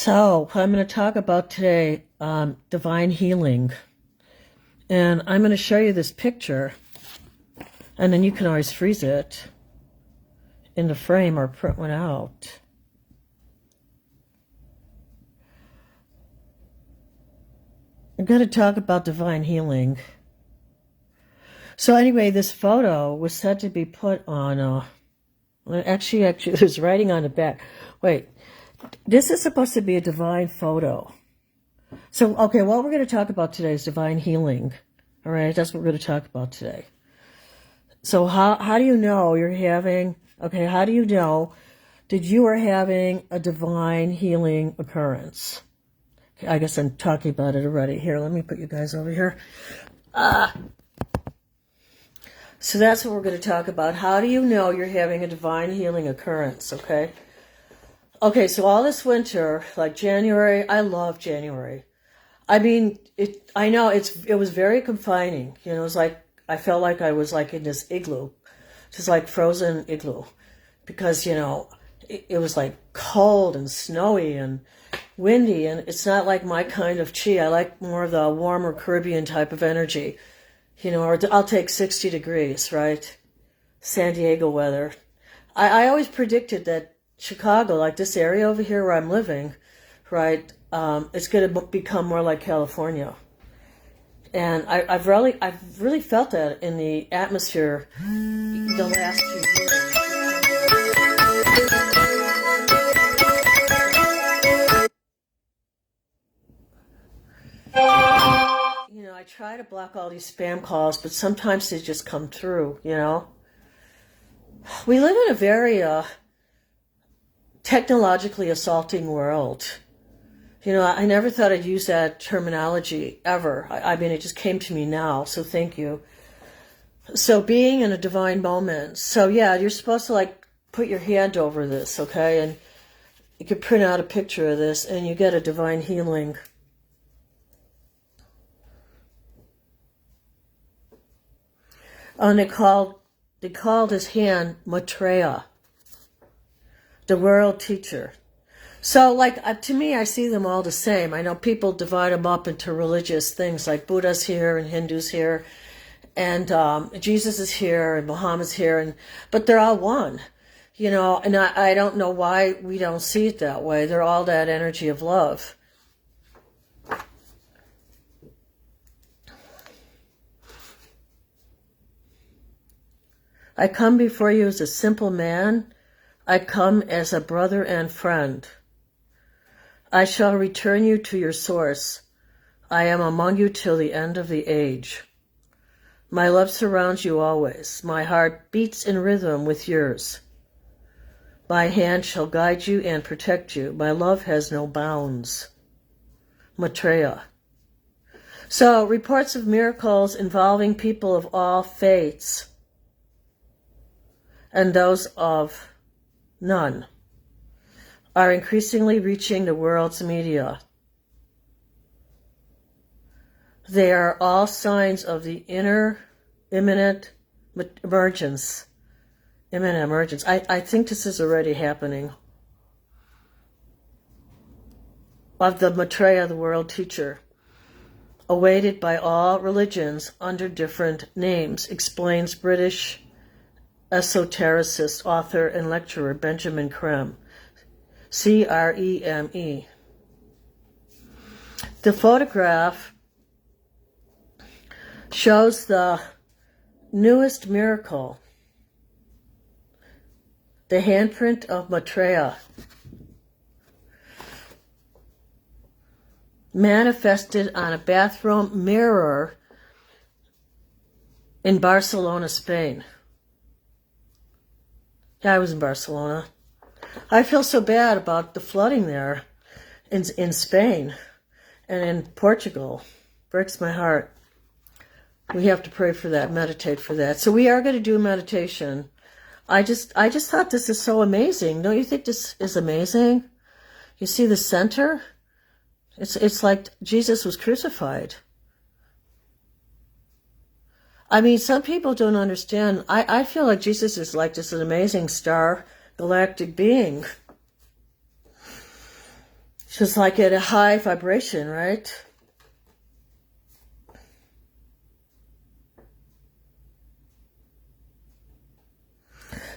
So, what I'm going to talk about today, divine healing. And I'm going to show you this picture, and then you can always freeze it in the frame or print one out. I'm going to talk about divine healing. So anyway, this photo was said to be put on, actually, there's writing on the back. Wait, this is supposed to be a divine photo. So, okay, what we're going to talk about today is divine healing. All right, that's what we're going to talk about today. So how do you know you're having, okay, how do you know that you are having a divine healing occurrence? Okay, I guess I'm talking about it already. Here, let me put you guys over here. So that's what we're going to talk about. How do you know you're having a divine healing occurrence, okay? Okay, so all this winter, like January, I love January. I mean, I know it was very confining. You know, it was like, I felt like I was like in this igloo, just like frozen igloo, because, you know, it was like cold and snowy and windy, and it's not like my kind of chi. I like more of the warmer Caribbean type of energy, you know, or I'll take 60 degrees, right? San Diego weather. I always predicted that Chicago, like this area over here where I'm living, right, it's going to become more like California. And I've really felt that in the atmosphere the last few years. You know, I try to block all these spam calls, but sometimes they just come through, you know. We live in a very technologically assaulting world. You know, I never thought I'd use that terminology ever. I mean, it just came to me now, so thank you. So being in a divine moment. So yeah, you're supposed to like put your hand over this, okay? And you could print out a picture of this and you get a divine healing. And they called his hand Maitreya, the world teacher. So, like, to me, I see them all the same. I know people divide them up into religious things, like Buddha's here and Hindu's here, and Jesus is here and Muhammad's here, but they're all one, you know, and I don't know why we don't see it that way. They're all that energy of love. I come before you as a simple man. I come as a brother and friend. I shall return you to your source. I am among you till the end of the age. My love surrounds you always. My heart beats in rhythm with yours. My hand shall guide you and protect you. My love has no bounds. Maitreya. So, reports of miracles involving people of all faiths and those of none are increasingly reaching the world's media. They are all signs of the imminent emergence. I think this is already happening. Of the Maitreya, the world teacher, awaited by all religions under different names, explains British esotericist, author, and lecturer Benjamin Creme. Creme. The photograph shows the newest miracle, the handprint of Maitreya, manifested on a bathroom mirror in Barcelona, Spain. Yeah, I was in Barcelona. I feel so bad about the flooding there in Spain and in Portugal. Breaks my heart. We have to pray for that, meditate for that. So we are going to do meditation. I just thought this is so amazing. Don't you think this is amazing? You see the center? It's like Jesus was crucified. I mean, some people don't understand. I feel like Jesus is like just an amazing star galactic being. Just like at a high vibration, right?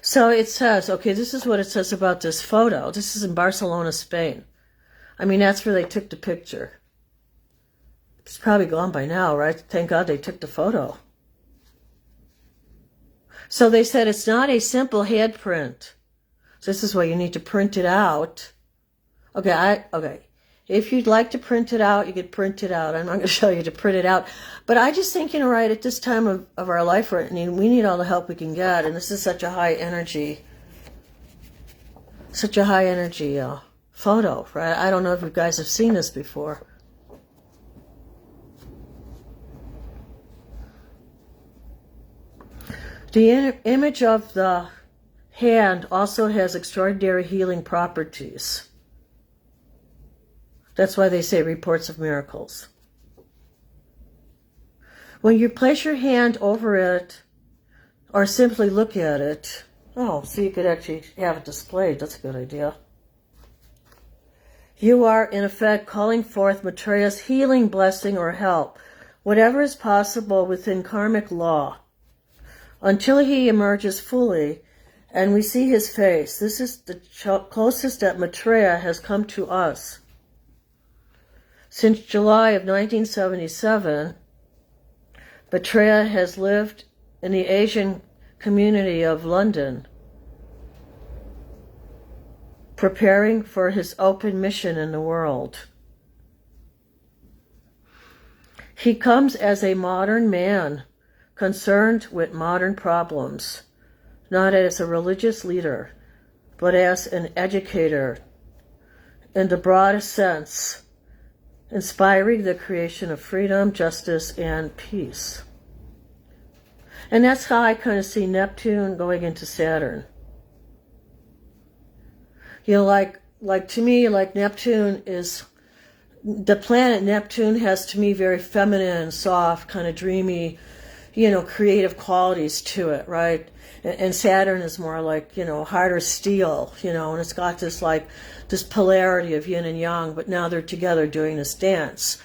So it says, okay, this is what it says about this photo. This is in Barcelona, Spain. I mean, that's where they took the picture. It's probably gone by now, right? Thank God they took the photo. So they said it's not a simple handprint. So this is why you need to print it out. Okay. If you'd like to print it out, you could print it out. I'm not going to show you to print it out. But I just think, right, at this time of our life, right, we need all the help we can get. And this is such a high energy photo, right? I don't know if you guys have seen this before. The image of the hand also has extraordinary healing properties. That's why they say reports of miracles. When you place your hand over it or simply look at it, so you could actually have it displayed. That's a good idea. You are, in effect, calling forth Maitreya's healing blessing or help, whatever is possible within karmic law, until he emerges fully and we see his face. This is the closest that Maitreya has come to us. Since July of 1977, Maitreya has lived in the Asian community of London, preparing for his open mission in the world. He comes as a modern man, concerned with modern problems, not as a religious leader, but as an educator in the broadest sense, inspiring the creation of freedom, justice, and peace. And that's how I kind of see Neptune going into Saturn. Like to me, like Neptune is, the planet Neptune has to me very feminine, soft, kind of dreamy, creative qualities to it, right? And Saturn is more like, harder steel, and it's got this polarity of yin and yang, but now they're together doing this dance.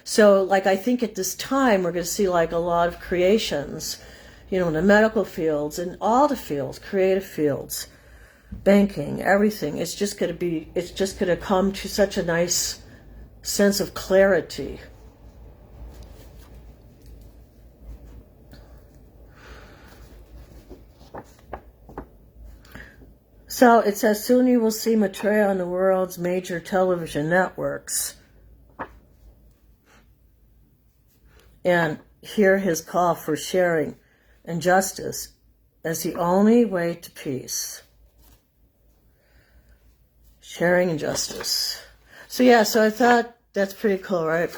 So, I think at this time, we're going to see, a lot of creations, in the medical fields and all the fields, creative fields, banking, everything. It's just going to come to such a nice sense of clarity. So it says, soon you will see Maitreya on the world's major television networks and hear his call for sharing and justice as the only way to peace. Sharing and justice. So I thought that's pretty cool, right?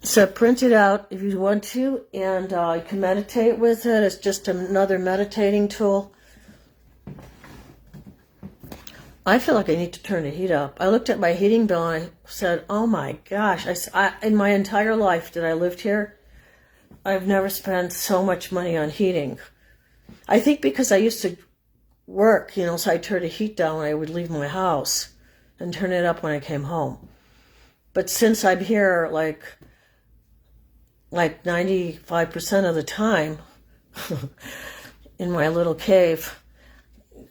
So print it out if you want to, and you can meditate with it. It's just another meditating tool. I feel like I need to turn the heat up. I looked at my heating bill and I said, oh my gosh, in my entire life that I lived here, I've never spent so much money on heating. I think because I used to work, so I'd turn the heat down when I would leave my house and turn it up when I came home. But since I'm here like 95% of the time in my little cave,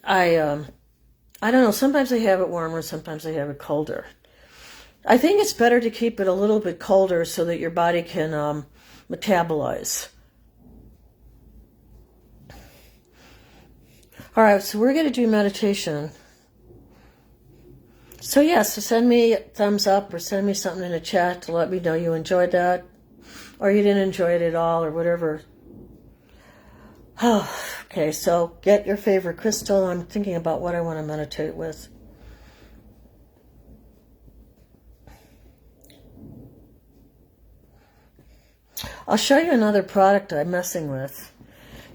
I don't know, sometimes I have it warmer, sometimes I have it colder. I think it's better to keep it a little bit colder so that your body can metabolize. All right, so we're going to do meditation. So send me a thumbs up or send me something in the chat to let me know you enjoyed that or you didn't enjoy it at all or whatever. Okay, so get your favorite crystal. I'm thinking about what I want to meditate with. I'll show you another product I'm messing with.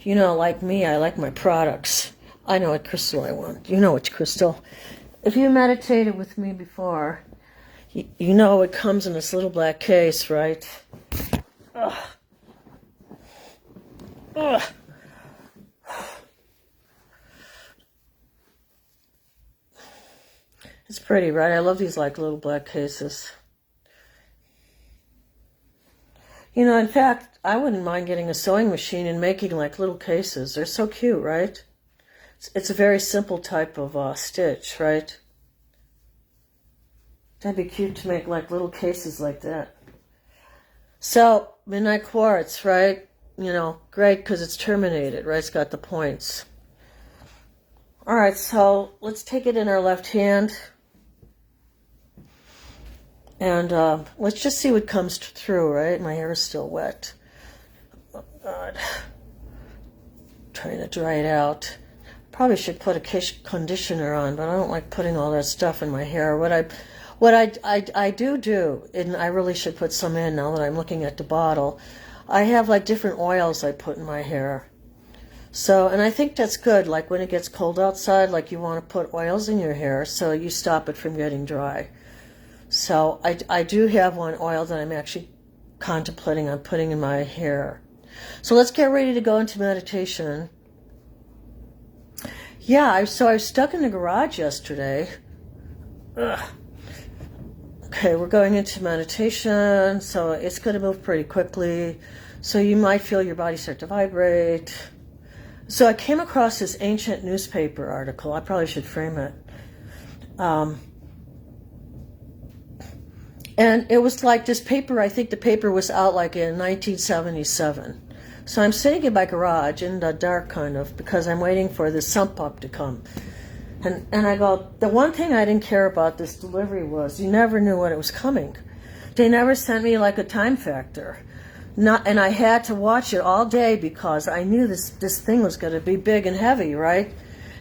Like me, I like my products. I know what crystal I want. You know which crystal. If you meditated with me before, you know it comes in this little black case, right? Ugh. Ugh. It's Pretty, right? I love these like little black cases. You know, in fact, I wouldn't mind getting a sewing machine and making like little cases. They're so cute, right? It's a very simple type of stitch, right? That'd be cute to make like little cases like that. So, midnight quartz, right? You know, great because it's terminated, right? It's got the points. All right, so let's take it in our left hand. And let's just see what comes through, right? My hair is still wet. Oh, God. Trying to dry it out. Probably should put a conditioner on, but I don't like putting all that stuff in my hair. What I do, and I really should put some in now that I'm looking at the bottle, I have like different oils I put in my hair. So, and I think that's good, like when it gets cold outside, like you want to put oils in your hair so you stop it from getting dry. So I do have one oil that I'm actually contemplating on putting in my hair. So let's get ready to go into meditation. Yeah, so I was stuck in the garage yesterday. Ugh. Okay, we're going into meditation, so it's going to move pretty quickly. So you might feel your body start to vibrate. So I came across this ancient newspaper article. I probably should frame it. And it was like this paper, I think the paper was out like in 1977. So I'm sitting in my garage in the dark kind of because I'm waiting for the sump up to come. And I go, the one thing I didn't care about this delivery was you never knew when it was coming. They never sent me like a time factor. And I had to watch it all day because I knew this thing was going to be big and heavy, right?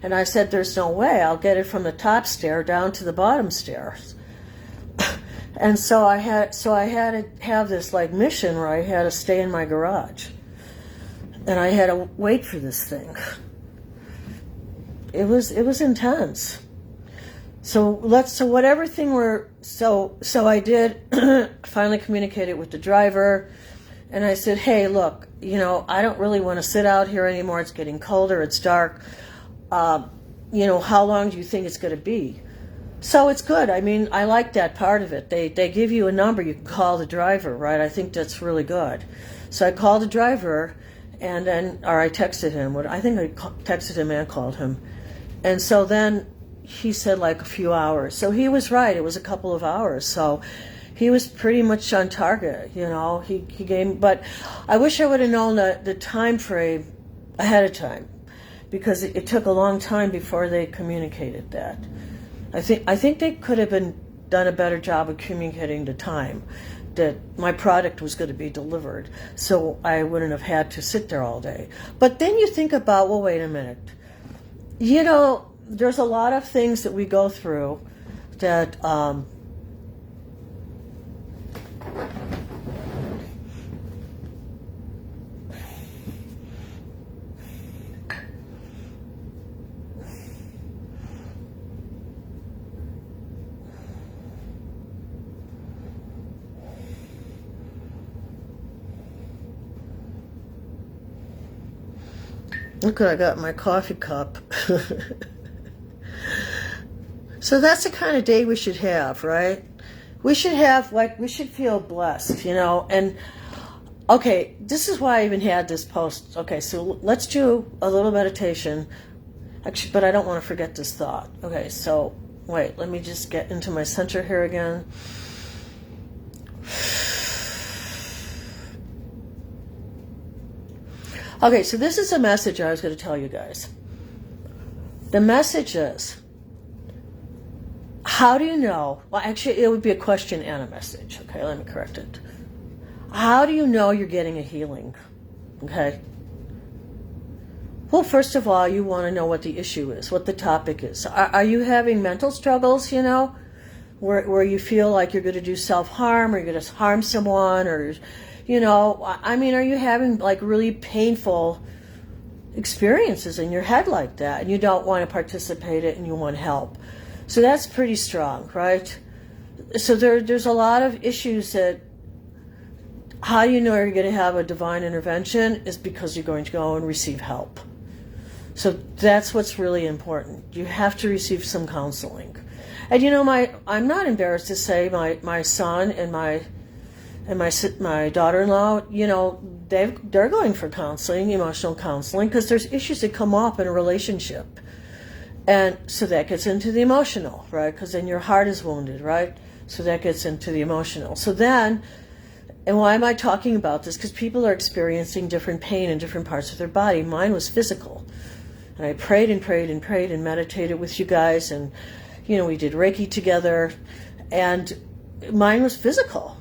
And I said, there's no way. I'll get it from the top stair down to the bottom stairs. And so I had to have this like mission where I had to stay in my garage. And I had to wait for this thing. It was intense. So I did finally communicate it with the driver, and I said, hey, look, you know, I don't really want to sit out here anymore. It's getting colder, it's dark. You know, how long do you think it's going to be? So it's good. I mean, I like that part of it. They give you a number, you can call the driver, right? I think that's really good. So I called the driver, or I texted him. I think I texted him and called him. And so then he said like a few hours. So he was right. It was a couple of hours. So he was pretty much on target, you know. He gave, but I wish I would have known the time frame ahead of time, because it took a long time before they communicated that. I think they could have done a better job of communicating the time that my product was going to be delivered, so I wouldn't have had to sit there all day. But then you think about, well, wait a minute. You know, there's a lot of things that we go through that look, I got my coffee cup. So that's the kind of day we should have, right? We should have, like, we should feel blessed, you know. And, okay, this is why I even had this post. Okay, so let's do a little meditation. Actually, but I don't want to forget this thought. Okay, so, wait, let me just get into my center here again. Okay, so this is a message I was going to tell you guys. The message is, how do you know? Well, actually, it would be a question and a message. Okay, let me correct it. How do you know you're getting a healing? Okay. Well, first of all, you want to know what the issue is, what the topic is. Are you having mental struggles, you know, where you feel like you're going to do self-harm, or you're going to harm someone, or... You know, I mean, are you having like really painful experiences in your head like that, and you don't want to participate in it and you want help? So that's pretty strong, right? So there's a lot of issues that, how do you know you're going to have a divine intervention is because you're going to go and receive help. So that's what's really important. You have to receive some counseling. And I'm not embarrassed to say my son and my daughter-in-law, they're going for counseling, emotional counseling, because there's issues that come up in a relationship. And so that gets into the emotional, right? Because then your heart is wounded, right? So that gets into the emotional. So then, and why am I talking about this? Because people are experiencing different pain in different parts of their body. Mine was physical. And I prayed and prayed and prayed and meditated with you guys. And, we did Reiki together. And mine was physical.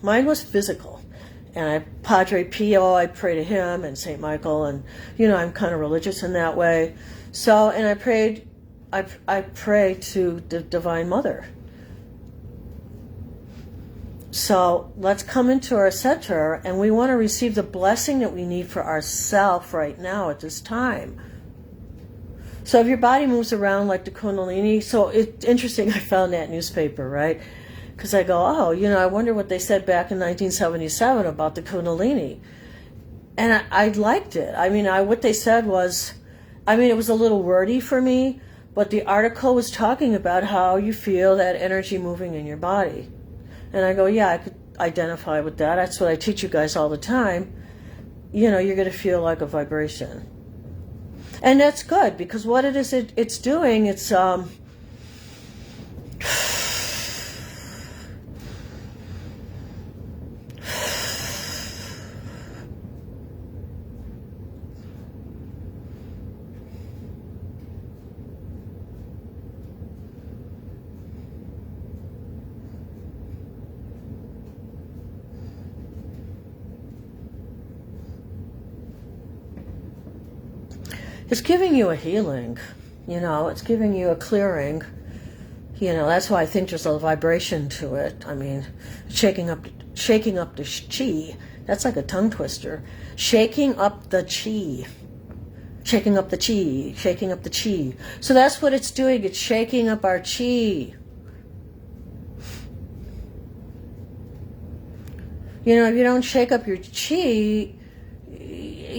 And Padre Pio, I pray to him, and St. Michael. And, I'm kind of religious in that way. So, and I pray to the Divine Mother. So let's come into our center, and we want to receive the blessing that we need for ourselves right now at this time. So if your body moves around like the Kundalini, so it's interesting, I found that newspaper, right? Because I go, I wonder what they said back in 1977 about the Kundalini. And I liked it. What they said was, it was a little wordy for me, but the article was talking about how you feel that energy moving in your body. And I go, yeah, I could identify with that. That's what I teach you guys all the time. You're going to feel like a vibration. And that's good, because what it is, it's doing, it's it's giving you a healing, it's giving you a clearing. That's why I think there's a vibration to it. Shaking up the chi. That's like a tongue twister. Shaking up the chi. Shaking up the chi. Shaking up the chi. So that's what it's doing. It's shaking up our chi. If you don't shake up your chi,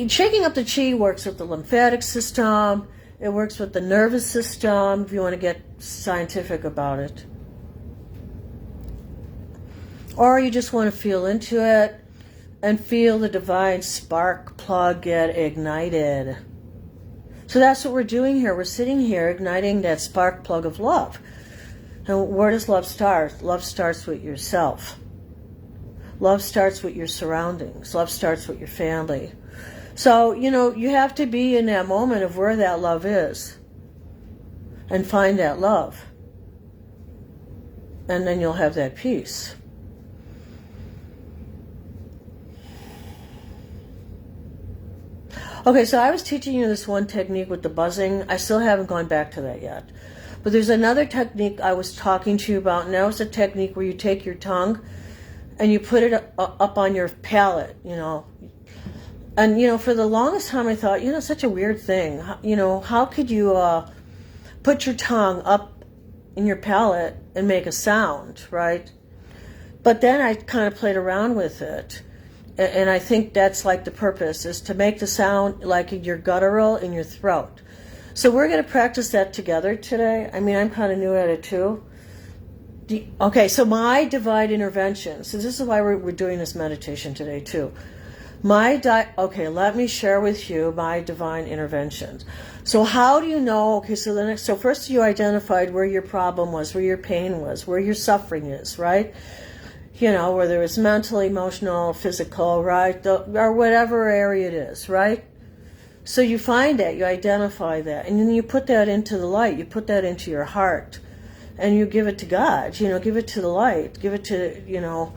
shaking up the chi works with the lymphatic system. It works with the nervous system, if you want to get scientific about it. Or you just want to feel into it and feel the divine spark plug get ignited. So that's what we're doing here. We're sitting here igniting that spark plug of love. And where does love start? Love starts with yourself. Love starts with your surroundings. Love starts with your family. So, you have to be in that moment of where that love is and find that love. And then you'll have that peace. Okay, so I was teaching you this one technique with the buzzing. I still haven't gone back to that yet. But there's another technique I was talking to you about, and that was a technique where you take your tongue and you put it up on your palate, And, for the longest time I thought, such a weird thing. How could you put your tongue up in your palate and make a sound, right? But then I kind of played around with it. And I think that's like the purpose, is to make the sound like your guttural in your throat. So we're going to practice that together today. I'm kind of new at it too. Okay, so my divine intervention. So this is why we're doing this meditation today too. Okay, let me share with you my divine interventions. So how do you know? Okay, so first you identified where your problem was, where your pain was, where your suffering is, right? Whether it's mental, emotional, physical, right? Or whatever area it is, right? So you find that, you identify that, and then you put that into the light, you put that into your heart, and you give it to God, give it to the light, give it to,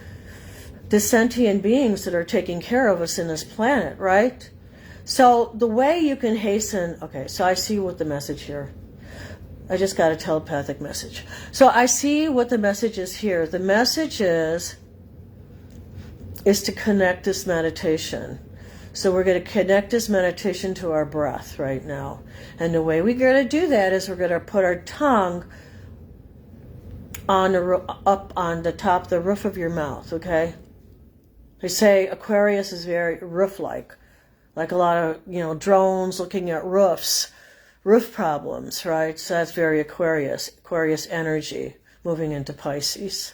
the sentient beings that are taking care of us in this planet, right? So the way you can hasten, okay, so I see what the message here. I just got a telepathic message. So I see what the message is here. The message is to connect this meditation. So we're going to connect this meditation to our breath right now. And the way we're going to do that is we're going to put our tongue up on the top, the roof of your mouth, okay? They say Aquarius is very roof-like a lot of, drones looking at roofs, roof problems, right? So that's very Aquarius energy moving into Pisces.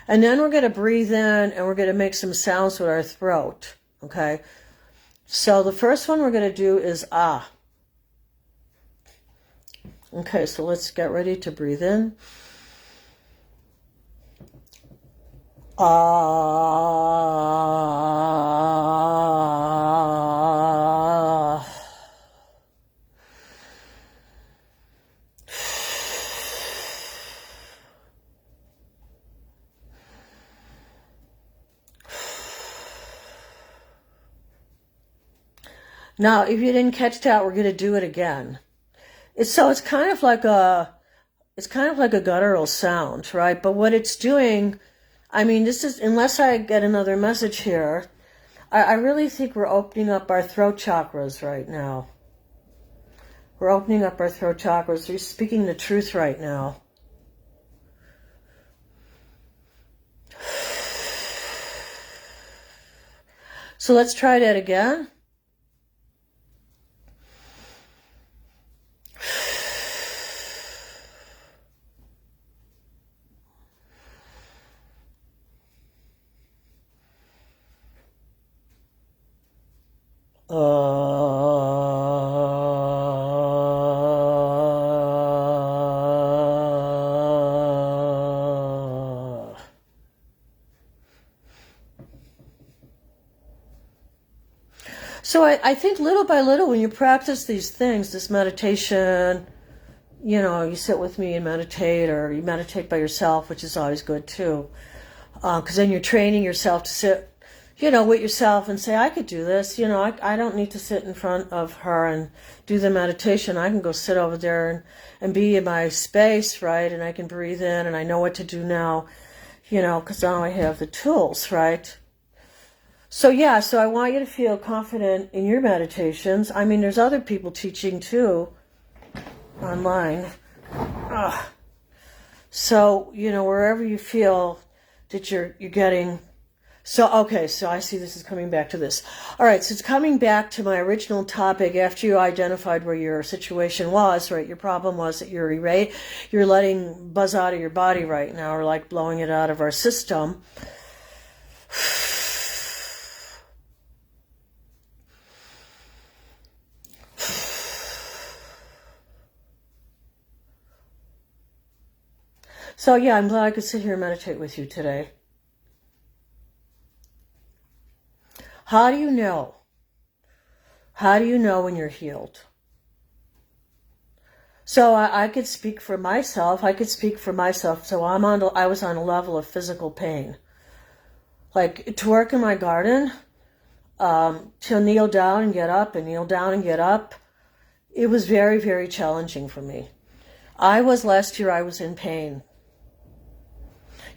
And then we're going to breathe in and we're going to make some sounds with our throat, okay? So the first one we're going to do is ah. Okay, so let's get ready to breathe in. Ah. Now, if you didn't catch that, we're going to do it again. It's kind of like a guttural sound, right? But what it's doing, I mean, this is, unless I get another message here, I really think we're opening up our throat chakras right now. We're opening up our throat chakras. We're speaking the truth right now. So let's try that again. So I think little by little, when you practice these things, this meditation, you know, you sit with me and meditate, or you meditate by yourself, which is always good too. Because then you're training yourself to sit, you know, with yourself and say, I could do this. You know, I don't need to sit in front of her and do the meditation. I can go sit over there and be in my space, right? And I can breathe in and I know what to do now, you know, because now I have the tools, right? So yeah, so I want you to feel confident in your meditations. I mean, there's other people teaching too online. So, you know, wherever you feel that you're getting. So, okay, so I see this is coming back to this. All right, so it's coming back to my original topic after you identified where your situation was, right? Your problem was that you're letting buzz out of your body right now, or like blowing it out of our system. So yeah, I'm glad I could sit here and meditate with you today. How do you know? How do you know when you're healed? So I could speak for myself. So I was on a level of physical pain. Like to work in my garden, to kneel down and get up and kneel down and get up. It was very, very challenging for me. Last year I was in pain.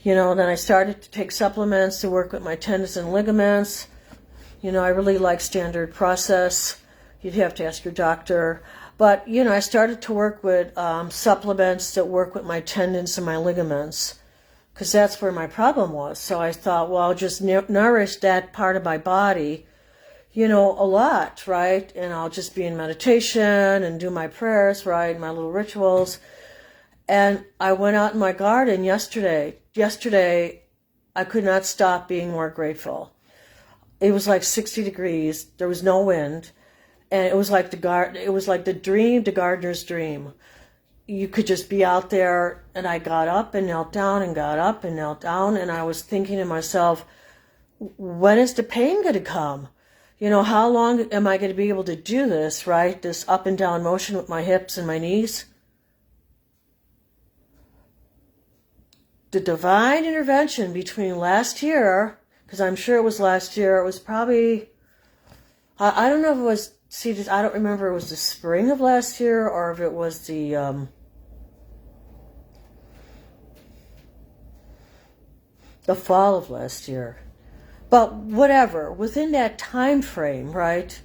You know, then I started to take supplements to work with my tendons and ligaments. You know, I really like standard process. You'd have to ask your doctor. But, you know, I started to work with supplements that work with my tendons and my ligaments, because that's where my problem was. So I thought, well, I'll just nourish that part of my body, you know, a lot, right? And I'll just be in meditation and do my prayers, right? My little rituals. And I went out in my garden yesterday. Yesterday, I could not stop being more grateful. It was like 60 degrees. There was no wind. And it was like the gardener's dream. You could just be out there. And I got up and knelt down and got up and knelt down. And I was thinking to myself, when is the pain going to come? You know, how long am I going to be able to do this, right? This up and down motion with my hips and my knees. The divine intervention between last year, because I'm sure it was last year, it was probably, I don't know if it was, I don't remember if it was the spring of last year or if it was the fall of last year. But whatever, within that time frame, right,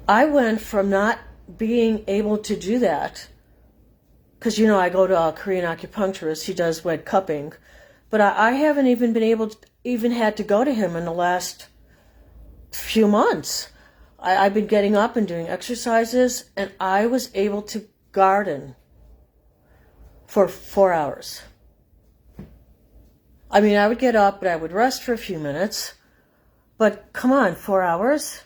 I went from not being able to do that. Because, you know, I go to a Korean acupuncturist. He does wet cupping. But I haven't even been able to, even had to go to him in the last few months. I've been getting up and doing exercises, and I was able to garden for 4 hours. I mean, I would get up, but I would rest for a few minutes. But come on, 4 hours?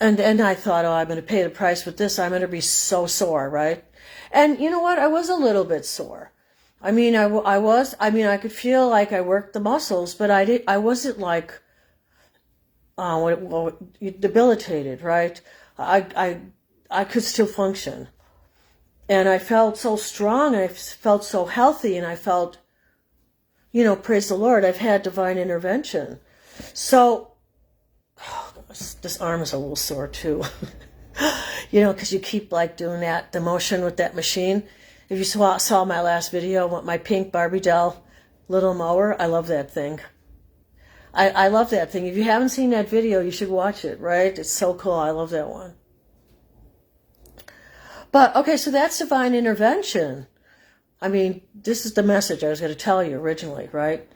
And I thought, oh, I'm going to pay the price with this. I'm going to be so sore, right? And you know what? I was a little bit sore. I mean, I could feel like I worked the muscles, but I wasn't like, debilitated, right? I could still function. And I felt so strong, and I felt so healthy, and I felt, praise the Lord, I've had divine intervention. So, oh gosh, this arm is a little sore too. Because you keep like doing the motion with that machine. If you saw my last video with my pink Barbie doll little mower, I love that thing. I love that thing. If you haven't seen that video, you should watch it, right? It's so cool. I love that one. But, okay, so that's divine intervention. I mean, this is the message I was going to tell you originally, right?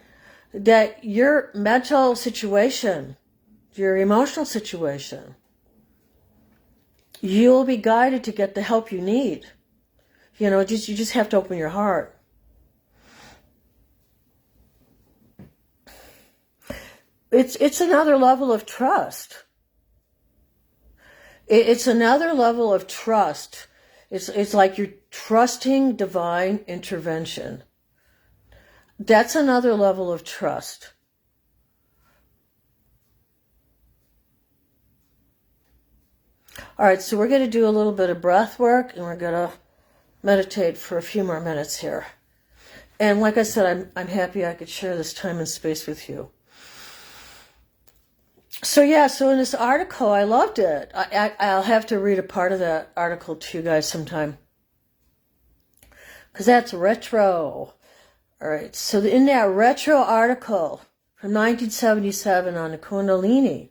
That your mental situation, your emotional situation, you'll be guided to get the help you need. You just have to open your heart. It's another level of trust. It's another level of trust. It's like you're trusting divine intervention. That's another level of trust. All right, so we're going to do a little bit of breath work, and we're going to meditate for a few more minutes here. And like I said, I'm happy I could share this time and space with you. So in this article, I loved it. I'll have to read a part of that article to you guys sometime, because that's retro. All right, so in that retro article from 1977 on the Kundalini,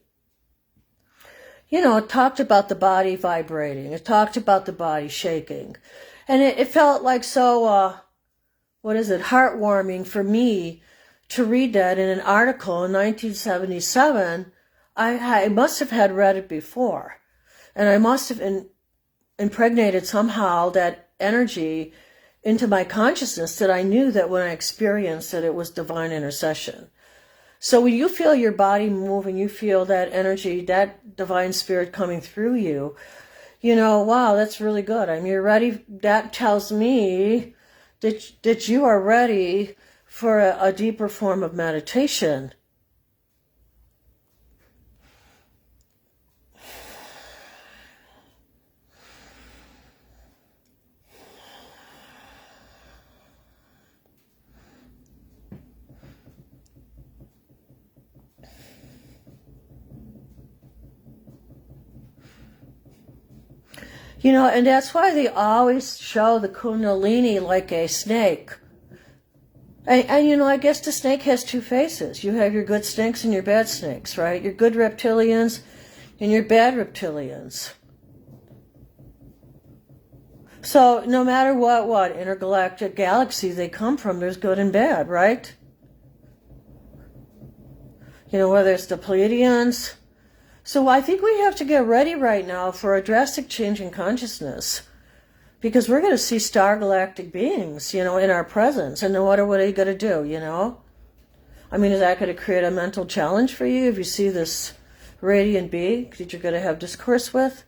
it talked about the body vibrating. It talked about the body shaking. And it felt like so, heartwarming for me to read that in an article in 1977. I must have had read it before. And I must have impregnated somehow that energy into my consciousness, that I knew that when I experienced it was divine intercession. So when you feel your body moving, you feel that energy, that divine spirit coming through you, wow, that's really good. I mean, you're ready. That tells me that you are ready for a deeper form of meditation. And that's why they always show the Kundalini like a snake. And I guess the snake has two faces. You have your good snakes and your bad snakes, right? Your good reptilians and your bad reptilians. So no matter what intergalactic galaxy they come from, there's good and bad, right? Whether it's the Pleiadians. So I think we have to get ready right now for a drastic change in consciousness, because we're going to see star galactic beings, in our presence. And what are they going to do, I mean, is that going to create a mental challenge for you if you see this radiant being that you're going to have discourse with?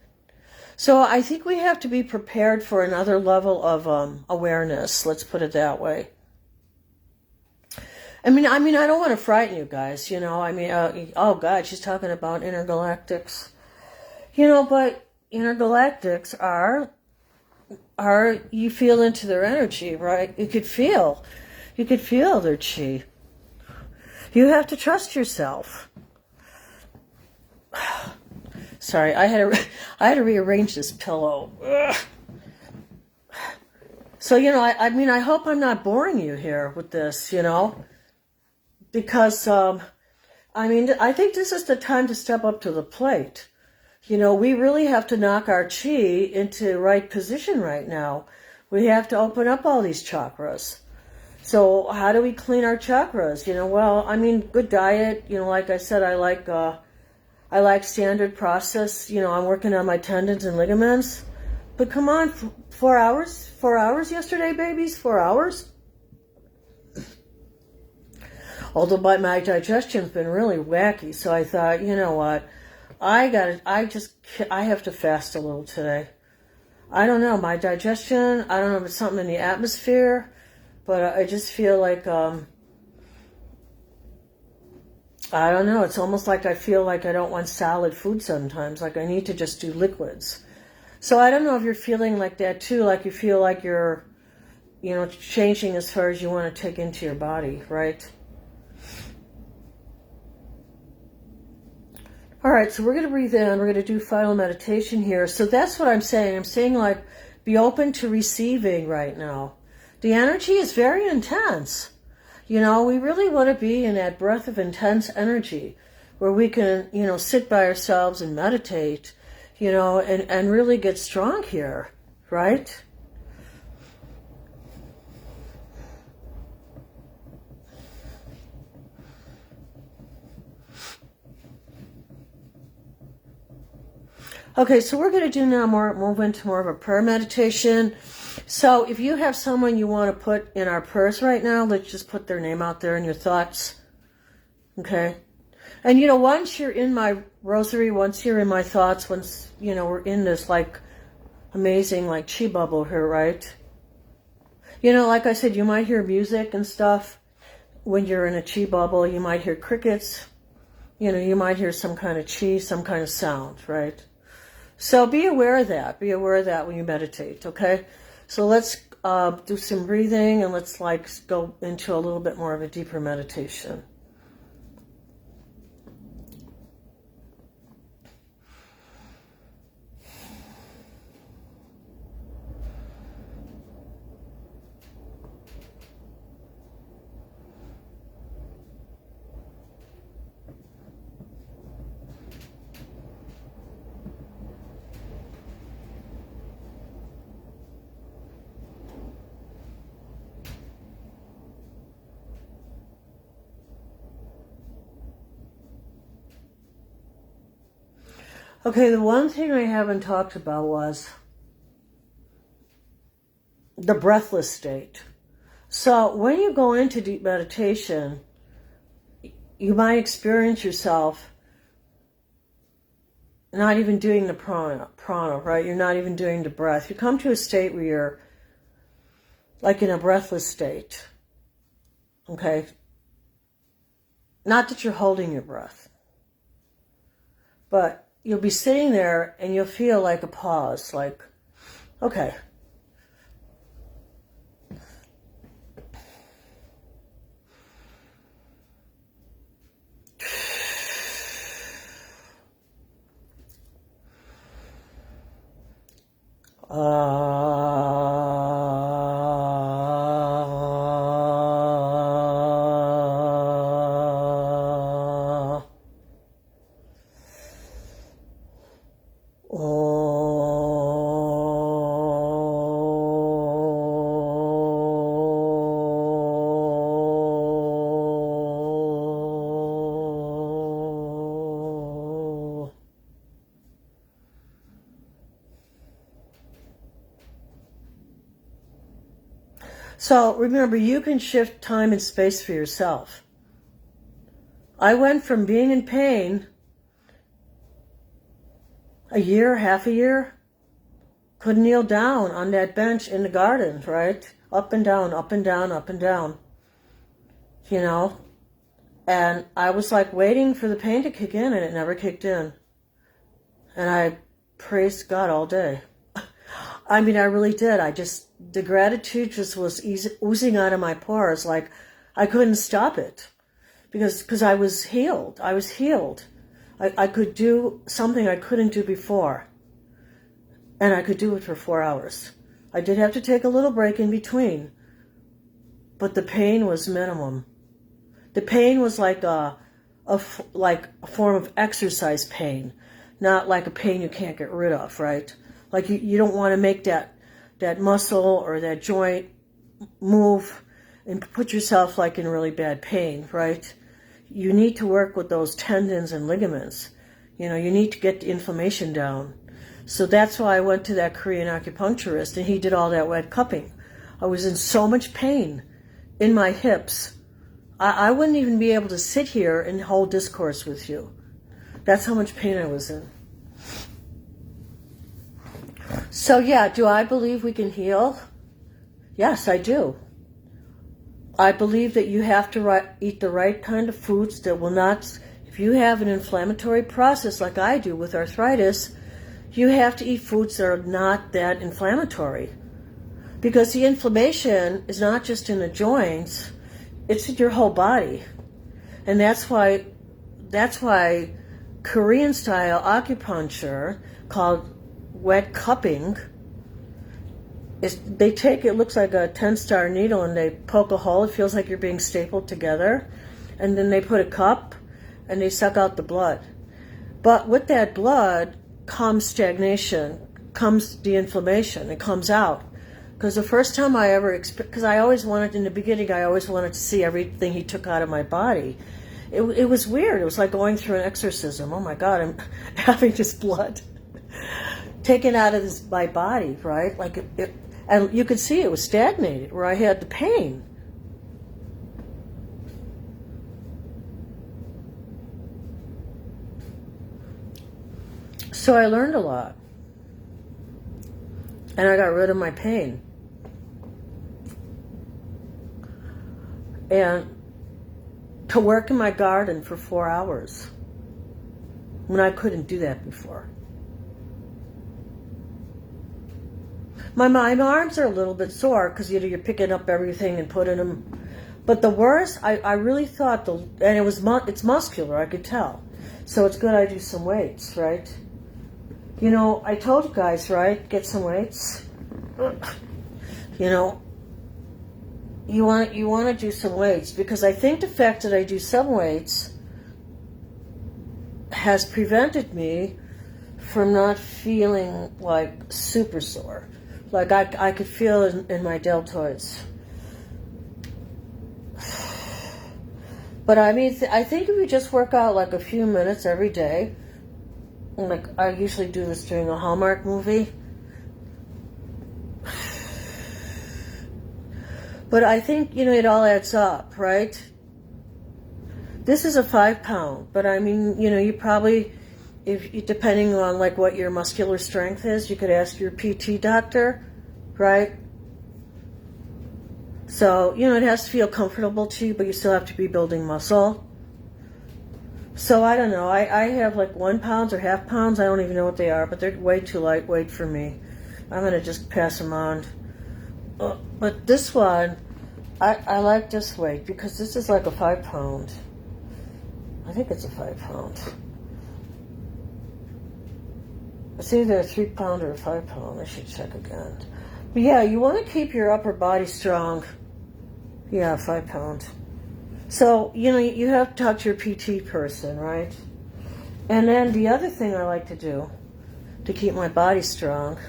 So I think we have to be prepared for another level of awareness, let's put it that way. I mean, I don't want to frighten you guys, oh God, she's talking about intergalactics. But intergalactics are, you feel into their energy, right? You could feel their chi. You have to trust yourself. Sorry, I had to rearrange this pillow. Ugh. So, I hope I'm not boring you here with this, because, I think this is the time to step up to the plate. We really have to knock our chi into right position right now. We have to open up all these chakras. So how do we clean our chakras? Good diet. Like I said, I I like standard process. You know, I'm working on my tendons and ligaments. But come on, 4 hours? 4 hours yesterday, babies? 4 hours? Although my digestion's been really wacky, so I thought, you know what? I have to fast a little today. I don't know, my digestion, I don't know if it's something in the atmosphere, but I just feel like, I don't know, it's almost like I feel like I don't want solid food sometimes, like I need to just do liquids. So I don't know if you're feeling like that too, like you feel like you're, you know, changing as far as you want to take into your body, right? All right, so we're going to breathe in. We're going to do final meditation here. So that's what I'm saying. I'm saying, like, be open to receiving right now. The energy is very intense. You know, we really want to be in that breath of intense energy where we can, you know, sit by ourselves and meditate, you know, and really get strong here, right? Okay, so we're going to do now move into more of a prayer meditation. So if you have someone you want to put in our prayers right now, let's just put their name out there in your thoughts. Okay? And, you know, once you're in my rosary, once you're in my thoughts, once, you know, we're in this, like, amazing, like, chi bubble here, right? You know, like I said, you might hear music and stuff when you're in a chi bubble. You might hear crickets. You know, you might hear some kind of chi, some kind of sound, right? So be aware of that. Be aware of that when you meditate, okay? So let's do some breathing and let's like go into a little bit more of a deeper meditation. Okay, the one thing I haven't talked about was the breathless state. So when you go into deep meditation, you might experience yourself not even doing the prana, right? You're not even doing the breath. You come to a state where you're like in a breathless state, okay? Not that you're holding your breath, but you'll be sitting there and you'll feel like a pause, like, okay. So remember, you can shift time and space for yourself. I went from being in pain a year, half a year, could kneel down on that bench in the garden, right? Up and down, up and down, up and down, you know? And I was like waiting for the pain to kick in and it never kicked in. And I praised God all day. I mean, I really did. The gratitude just was oozing out of my pores. Like I couldn't stop it because I was healed. I was healed. I could do something I couldn't do before. And I could do it for 4 hours. I did have to take a little break in between, but the pain was minimum. The pain was like a form of exercise pain, not like a pain you can't get rid of, right? Like you don't want to make that muscle or that joint move and put yourself like in really bad pain, right? You need to work with those tendons and ligaments. You know, you need to get the inflammation down. So that's why I went to that Korean acupuncturist, and he did all that wet cupping. I was in so much pain in my hips. I wouldn't even be able to sit here and hold discourse with you. That's how much pain I was in. So yeah, do I believe we can heal? Yes, I do. I believe that you have to eat the right kind of foods that will not, if you have an inflammatory process like I do with arthritis, you have to eat foods that are not that inflammatory. Because the inflammation is not just in the joints, it's in your whole body. And that's why Korean style acupuncture, called wet cupping, they take, it looks like a 10-star needle, and they poke a hole. It feels like you're being stapled together. And then they put a cup and they suck out the blood. But with that blood comes stagnation, comes the inflammation. It comes out. Because the first time I ever, because I always wanted, in the beginning, I always wanted to see everything he took out of my body. It was weird. It was like going through an exorcism. Oh my God, I'm having this blood taken out of my body, right? Like and you could see it was stagnated where I had the pain. So I learned a lot. And I got rid of my pain. And to work in my garden for 4 hours when I couldn't do that before. My arms are a little bit sore because you're picking up everything and putting them. But the worst, I really thought, and it's muscular, I could tell. So it's good I do some weights, right? You know, I told you guys, right? Get some weights. You know, you want to do some weights, because I think the fact that I do some weights has prevented me from not feeling like super sore. Like I could feel it in my deltoids. But I mean, I think if you just work out like a few minutes every day, like I usually do this during a Hallmark movie. But I think, you know, it all adds up, right? This is a 5 pound, but I mean, you know, you probably, depending on like what your muscular strength is, you could ask your PT doctor, right? So, you know, it has to feel comfortable to you, but you still have to be building muscle. So I don't know, I have like 1 pound or half pounds, I don't even know what they are, but they're way too lightweight for me. I'm going to just pass them on. But this one, I like this weight because this is like a 5 pound. I think it's a 5 pound. It's either a 3 pound or a 5 pound. I should check again. But yeah, you want to keep your upper body strong. Yeah, 5 pound. So, you know, you have to talk to your PT person, right? And then the other thing I like to do to keep my body strong,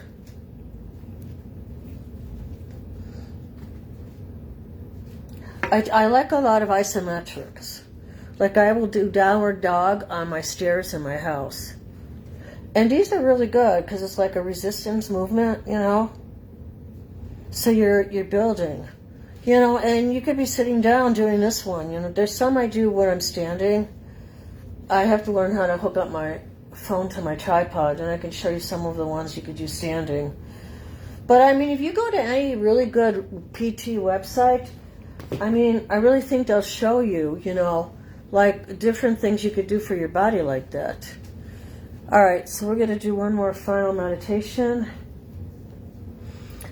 I like a lot of isometrics. Like I will do downward dog on my stairs in my house. And these are really good because it's like a resistance movement, you know. So you're building, you know, and you could be sitting down doing this one. You know, there's some I do when I'm standing. I have to learn how to hook up my phone to my tripod, and I can show you some of the ones you could do standing. But I mean, if you go to any really good PT website, I mean, I really think they'll show you, you know, like different things you could do for your body like that. All right, so we're going to do one more final meditation.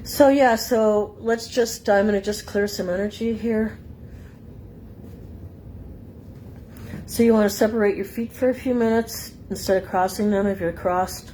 So yeah, so let's just, I'm going to just clear some energy here. So you want to separate your feet for a few minutes instead of crossing them if you're crossed.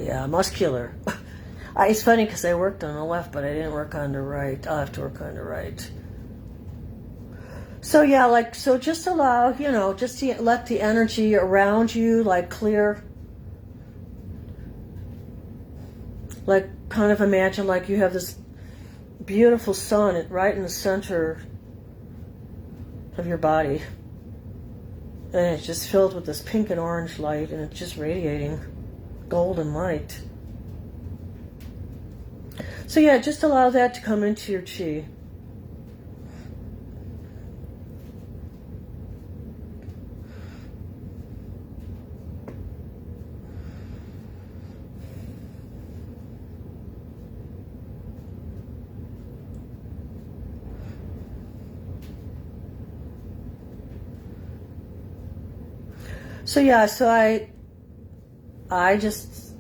Yeah, muscular. It's funny because I worked on the left, but I didn't work on the right. I'll have to work on the right. So yeah, like, so just allow, just to let the energy around you, like, clear. Like, kind of imagine like you have this beautiful sun right in the center of your body. And it's just filled with this pink and orange light, and it's just radiating golden light. So yeah, just allow that to come into your chi. So yeah, so I just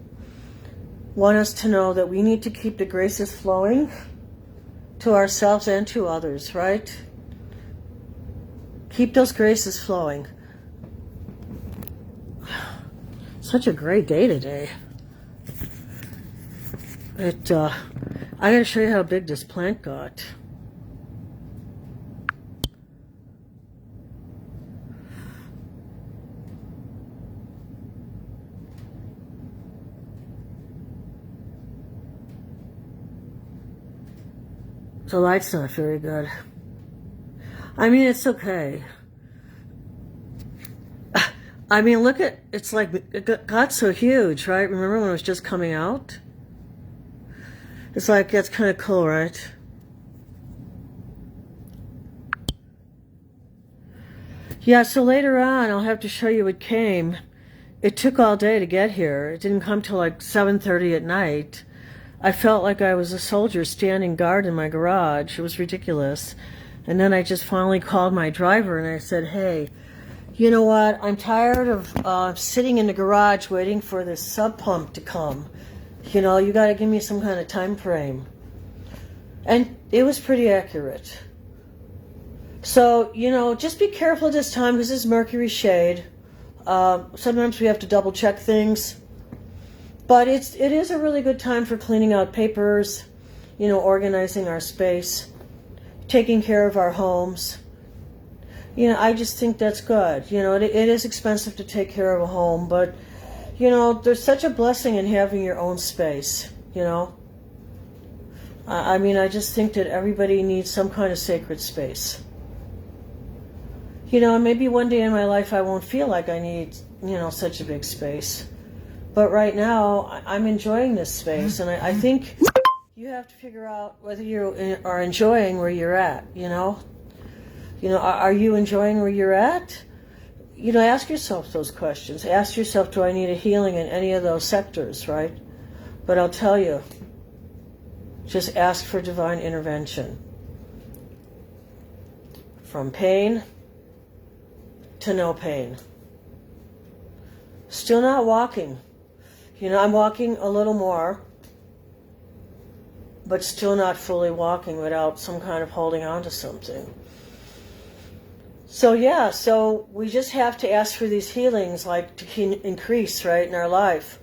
want us to know that we need to keep the graces flowing to ourselves and to others, right? Keep those graces flowing. Such a great day today. I gotta show you how big this plant got. The light's not very good. I mean, it's okay. I mean, look at, it's like, it got so huge, right? Remember when it was just coming out? It's like, that's kind of cool, right? Yeah, so later on, I'll have to show you what came. It took all day to get here. It didn't come till like 7:30 at night. I felt like I was a soldier standing guard in my garage. It was ridiculous. And then I just finally called my driver and I said, hey, you know what? I'm tired of sitting in the garage waiting for this sub pump to come. You got to give me some kind of time frame. And it was pretty accurate. So, just be careful this time because it's Mercury shade. Sometimes we have to double check things. But it is a really good time for cleaning out papers, organizing our space, taking care of our homes. I just think that's good. It is expensive to take care of a home, but, there's such a blessing in having your own space, I mean, I just think that everybody needs some kind of sacred space. Maybe one day in my life I won't feel like I need, such a big space. But right now, I'm enjoying this space, and I think you have to figure out whether you are enjoying where you're at, are you enjoying where you're at? Ask yourself those questions. Ask yourself, do I need a healing in any of those sectors, right? But I'll tell you, just ask for divine intervention. From pain to no pain. Still not walking. I'm walking a little more, but still not fully walking without some kind of holding on to something. So yeah, so we just have to ask for these healings, like to increase, right, in our life.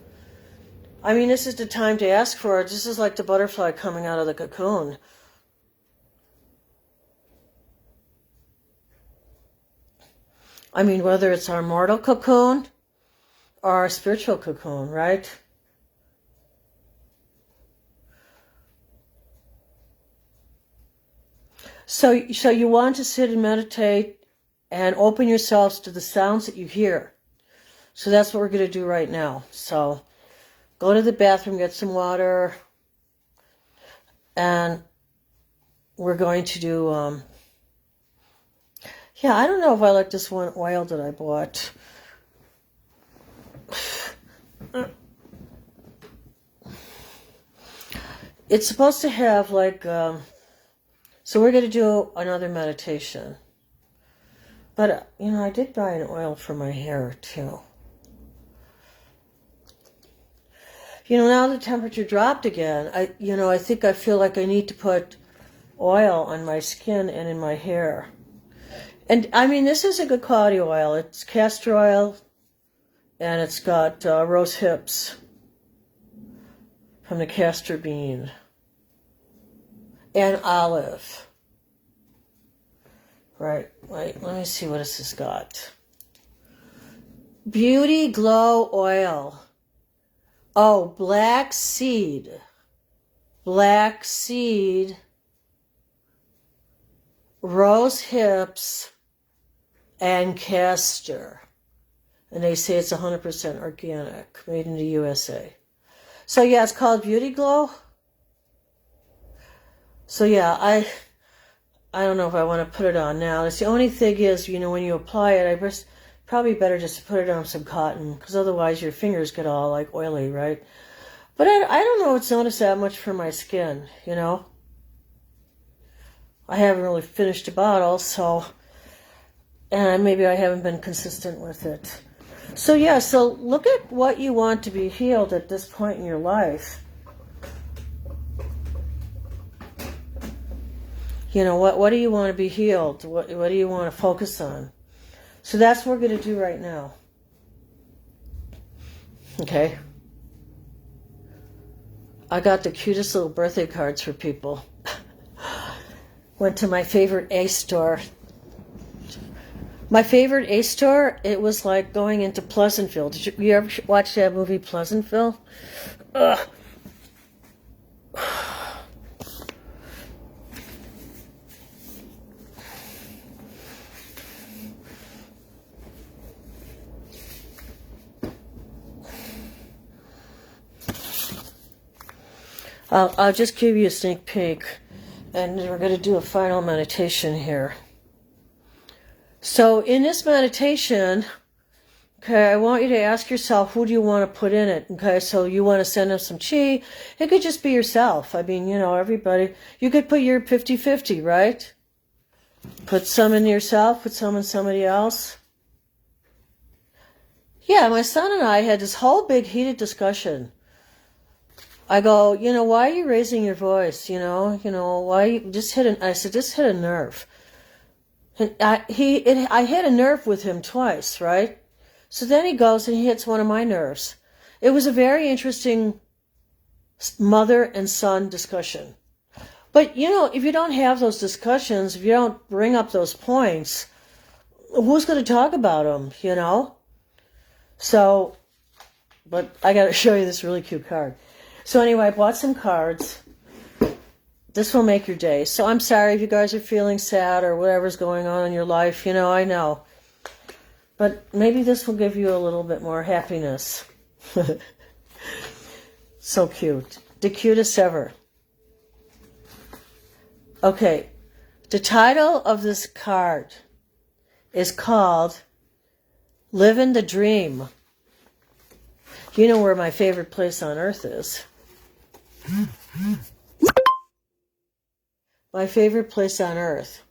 I mean, this is the time to ask for it. This is like the butterfly coming out of the cocoon. I mean, whether it's our mortal cocoon or our spiritual cocoon, right? So you want to sit and meditate and open yourselves to the sounds that you hear. So that's what we're going to do right now. So go to the bathroom, get some water, and we're going to do, I don't know if I like this one oil that I bought. It's supposed to have like, so we're going to do another meditation. But, I did buy an oil for my hair too. Now the temperature dropped again. I think I feel like I need to put oil on my skin and in my hair. And, I mean, this is a good quality oil. It's castor oil, and it's got rose hips. from the castor bean and olive. Right, let me see what this has got. Beauty Glow Oil. Oh, black seed, rose hips, and castor. And they say it's 100% organic, made in the USA. So yeah, it's called Beauty Glow. So yeah, I don't know if I want to put it on now. It's the only thing is, when you apply it, probably better just to put it on some cotton, because otherwise your fingers get all like oily, right? But I don't know it's noticed that much for my skin, I haven't really finished a bottle, so, and maybe I haven't been consistent with it. So yeah, so look at what you want to be healed at this point in your life. What do you want to be healed? What do you want to focus on? So that's what we're going to do right now. Okay. I got the cutest little birthday cards for people. Went to my favorite Ace store. My favorite Ace store, it was like going into Pleasantville. Did you ever watch that movie Pleasantville? Ugh. I'll just give you a sneak peek, and we're going to do a final meditation here. So in this meditation, okay, I want you to ask yourself, who do you want to put in it? Okay, so you want to send them some chi. It could just be yourself. I mean, everybody. You could put your 50-50, right? Put some in yourself, put some in somebody else. Yeah, my son and I had this whole big heated discussion. I go, why are you raising your voice? Why you just I said, just hit a nerve. And I hit a nerve with him twice, right? So then he goes and he hits one of my nerves. It was a very interesting mother and son discussion. But, if you don't have those discussions, if you don't bring up those points, who's going to talk about them, So, but I got to show you this really cute card. So anyway, I bought some cards. This will make your day. So I'm sorry if you guys are feeling sad or whatever's going on in your life. I know. But maybe this will give you a little bit more happiness. So cute. The cutest ever. Okay. The title of this card is called Living the Dream. You know where my favorite place on earth is. My favorite place on earth.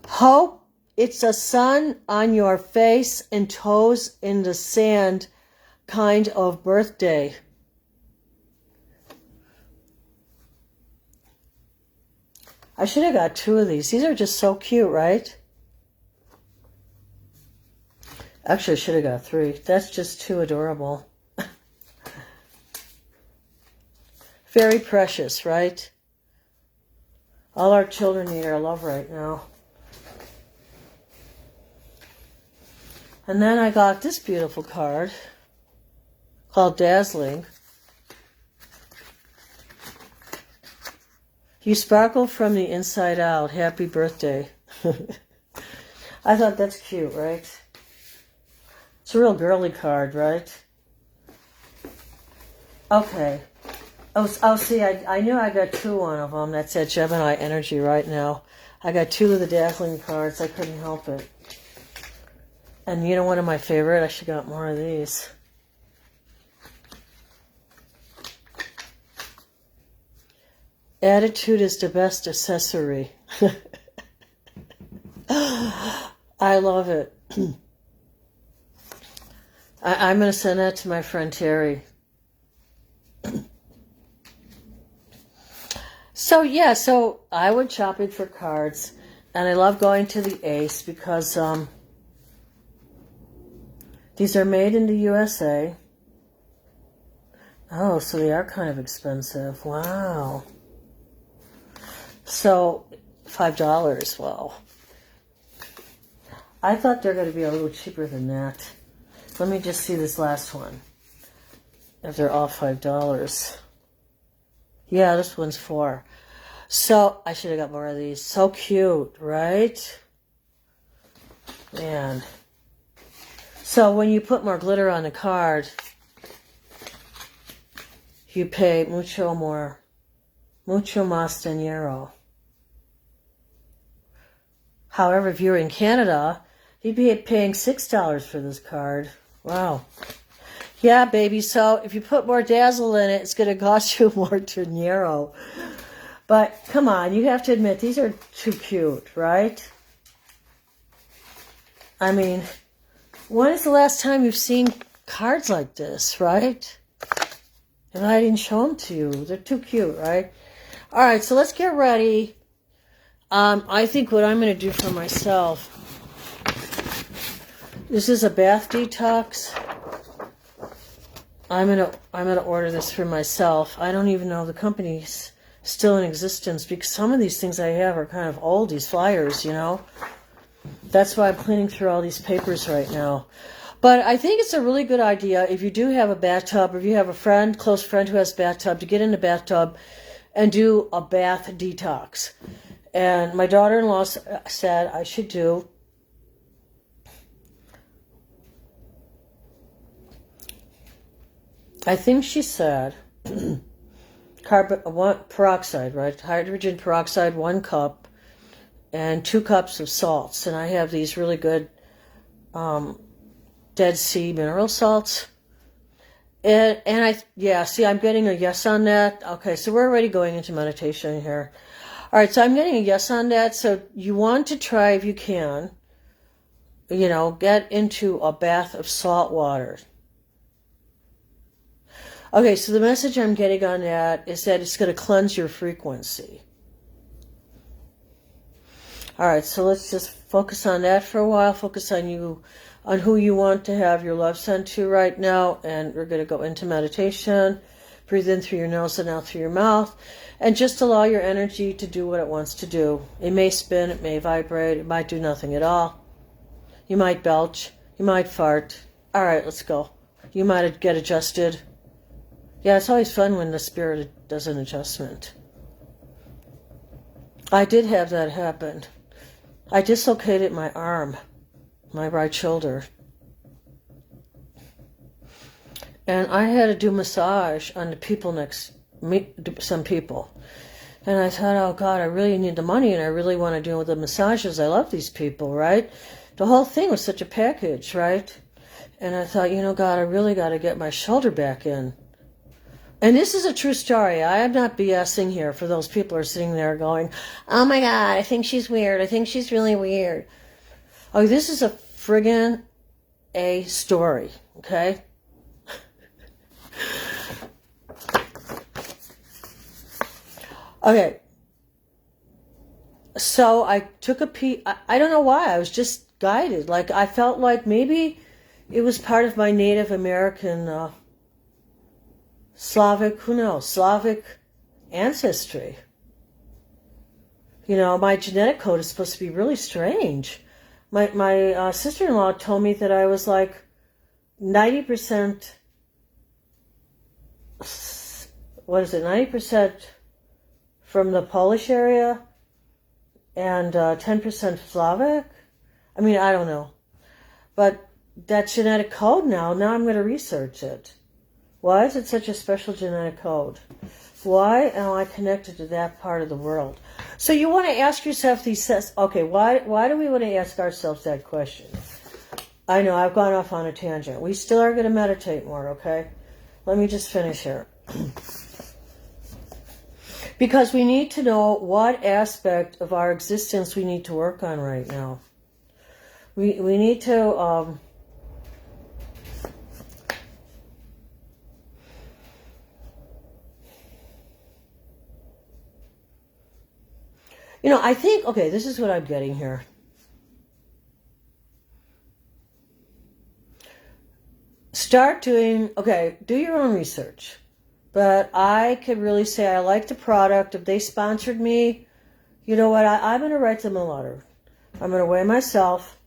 Hope it's a sun on your face and toes in the sand kind of birthday. I should have got 2 of these. These are just so cute, right? Actually, I should have got 3. That's just too adorable. Very precious, right? All our children need our love right now. And then I got this beautiful card called Dazzling. You sparkle from the inside out. Happy birthday. I thought that's cute, right? It's a real girly card, right? Okay. Oh, see, I knew I got 2 one of them. That's that Gemini energy right now. I got 2 of the Dazzling cards. I couldn't help it. And one of my favorite, I should got more of these. Attitude is the best accessory. I love it. I'm going to send that to my friend Terry. So I went shopping for cards, and I love going to the Ace because these are made in the USA. Oh, so they are kind of expensive. Wow. So, $5. Well, I thought they're going to be a little cheaper than that. Let me just see this last one. If they're all $5. Yeah, this one's $4. So, I should have got more of these. So cute, right? Man. So, when you put more glitter on the card, you pay mucho más dinero. However, if you're in Canada, you'd be paying $6 for this card. Wow. Yeah, baby. So if you put more dazzle in it, it's going to cost you more dinero. But come on, you have to admit, these are too cute, right? I mean, when is the last time you've seen cards like this, right? And I didn't show them to you. They're too cute, right? All right, so let's get ready. I think what I'm going to do for myself, this is a bath detox. I'm gonna order this for myself. I don't even know if the company's still in existence because some of these things I have are kind of old, these flyers, you know. That's why I'm cleaning through all these papers right now. But I think it's a really good idea if you do have a bathtub, or if you have a friend, close friend who has a bathtub, to get in the bathtub and do a bath detox. And my daughter-in-law said I should do I think she said peroxide, right? Hydrogen peroxide, 1 cup, and 2 cups of salts. And I have these really good Dead Sea mineral salts. And see, I'm getting a yes on that. Okay, so we're already going into meditation here. All right, so I'm getting a yes on that. So you want to try, if you can, get into a bath of salt water. Okay, so the message I'm getting on that is that it's going to cleanse your frequency. All right, so let's just focus on that for a while. Focus on who you want to have your love sent to right now. And we're going to go into meditation. Breathe in through your nose and out through your mouth. And just allow your energy to do what it wants to do. It may spin, it may vibrate, it might do nothing at all. You might belch, you might fart. All right, let's go. You might get adjusted. Yeah, it's always fun when the spirit does an adjustment. I did have that happen. I dislocated my arm, my right shoulder. And I had to do massage on the people next me, some people. And I thought, oh God, I really need the money and I really want to do the massages. I love these people, right? The whole thing was such a package, right? And I thought, God, I really got to get my shoulder back in. And this is a true story. I am not BSing here for those people who are sitting there going, oh my God, I think she's weird. I think she's really weird. Oh, this is a friggin' a story, okay? Okay. So I took a peek. I don't know why. I was just guided. Like, I felt like maybe it was part of my Native American Slavic ancestry. My genetic code is supposed to be really strange. My sister-in-law told me that I was like 90%, 90% from the Polish area and 10% Slavic. I mean, I don't know. But that genetic code now I'm going to research it. Why is it such a special genetic code? Why am I connected to that part of the world? So you want to ask yourself why do we want to ask ourselves that question? I know I've gone off on a tangent. We still are going to meditate more, okay? Let me just finish here. Because we need to know what aspect of our existence we need to work on right now. We need to... I think, this is what I'm getting here. Start doing, do your own research. But I could really say I like the product. If they sponsored me, you know what? I'm going to write them a letter. I'm going to weigh myself,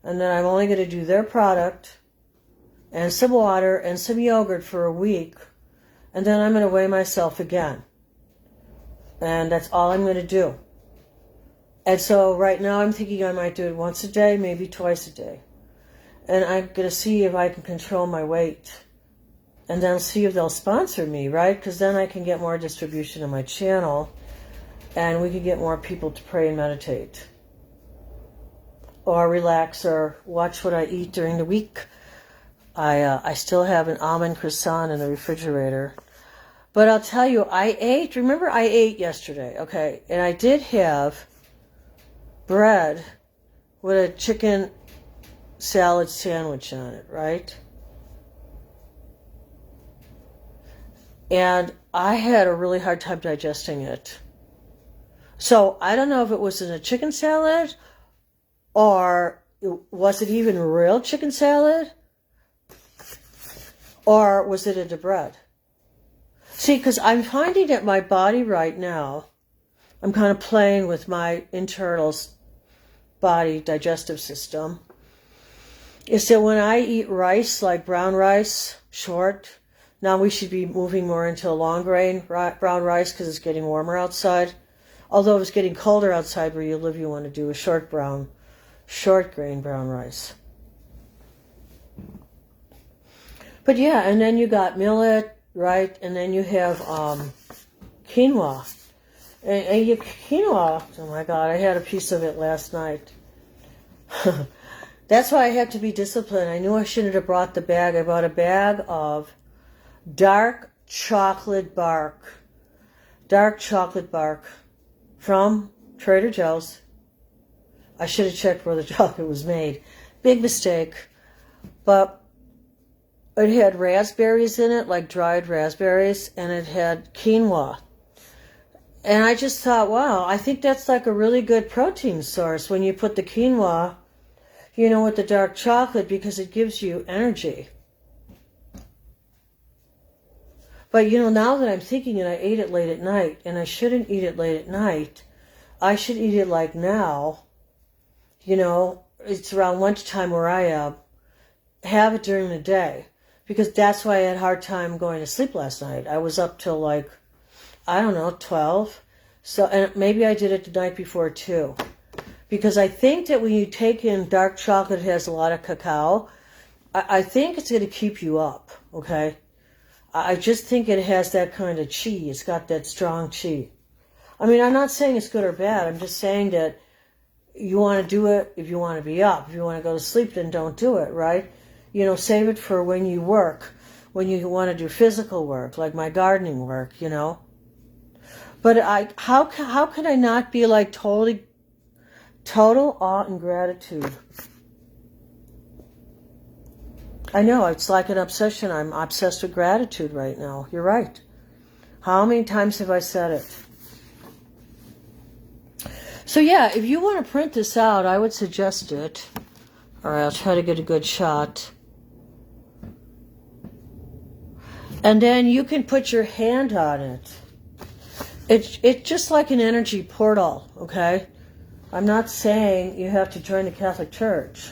and then I'm only going to do their product and some water and some yogurt for a week, and then I'm going to weigh myself again. And that's all I'm going to do. And so right now I'm thinking I might do it once a day, maybe twice a day. And I'm going to see if I can control my weight. And then see if they'll sponsor me, right? Because then I can get more distribution on my channel, and we can get more people to pray and meditate, or relax, or watch what I eat during the week. I still have an almond croissant in the refrigerator. But I'll tell you, I ate yesterday, okay? And I did have bread with a chicken salad sandwich on it, right? And I had a really hard time digesting it. So I don't know if it was in a chicken salad, or was it even real chicken salad, or was it in the bread? See, because I'm finding that my body right now, I'm kind of playing with my internal body digestive system, is that when I eat rice, like brown rice, short, now we should be moving more into long grain brown rice because it's getting warmer outside. Although if it's getting colder outside where you live, you want to do a short grain brown rice. But yeah, and then you got millet, right? And then you have quinoa. And quinoa, oh my God, I had a piece of it last night. That's why I have to be disciplined. I knew I shouldn't have brought the bag. I bought a bag of dark chocolate bark from Trader Joe's. I should have checked where the chocolate was made. Big mistake. But it had raspberries in it, like dried raspberries, and it had quinoa. And I just thought, wow, I think that's like a really good protein source when you put the quinoa, with the dark chocolate, because it gives you energy. But, now that I'm thinking, and I ate it late at night, and I shouldn't eat it late at night, I should eat it like now, it's around lunchtime where I am, have it during the day, because that's why I had a hard time going to sleep last night. I was up till 12. So, and maybe I did it the night before too, because I think that when you take in dark chocolate, it has a lot of cacao. I think it's going to keep you up, okay? I just think it has that kind of chi. It's got that strong chi. I mean, I'm not saying it's good or bad. I'm just saying that you want to do it if you want to be up. If you want to go to sleep, then don't do it, right? Save it for when you work, when you want to do physical work, like my gardening work, But how can I not be like total awe and gratitude? I know, it's like an obsession. I'm obsessed with gratitude right now. You're right. How many times have I said it? So yeah, if you want to print this out, I would suggest it. All right, I'll try to get a good shot. And then you can put your hand on it. It's just like an energy portal, okay? I'm not saying you have to join the Catholic Church.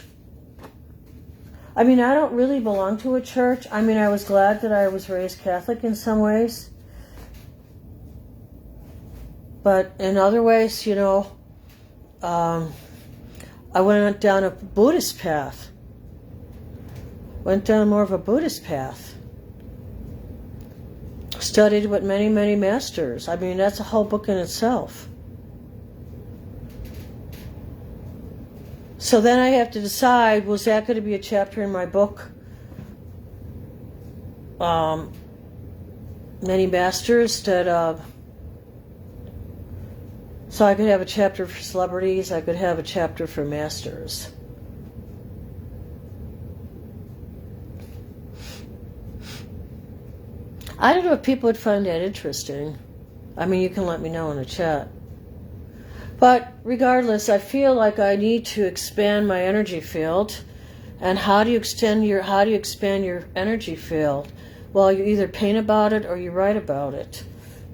I mean, I don't really belong to a church. I mean, I was glad that I was raised Catholic in some ways. But in other ways, I went down a Buddhist path. Went down more of a Buddhist path. Studied with many, many masters. I mean, that's a whole book in itself. So then I have to decide, was that going to be a chapter in my book? Many masters that, so I could have a chapter for celebrities, I could have a chapter for masters. I don't know if people would find that interesting. I mean, you can let me know in the chat. But regardless, I feel like I need to expand my energy field. And how do you expand your energy field? Well, you either paint about it or you write about it,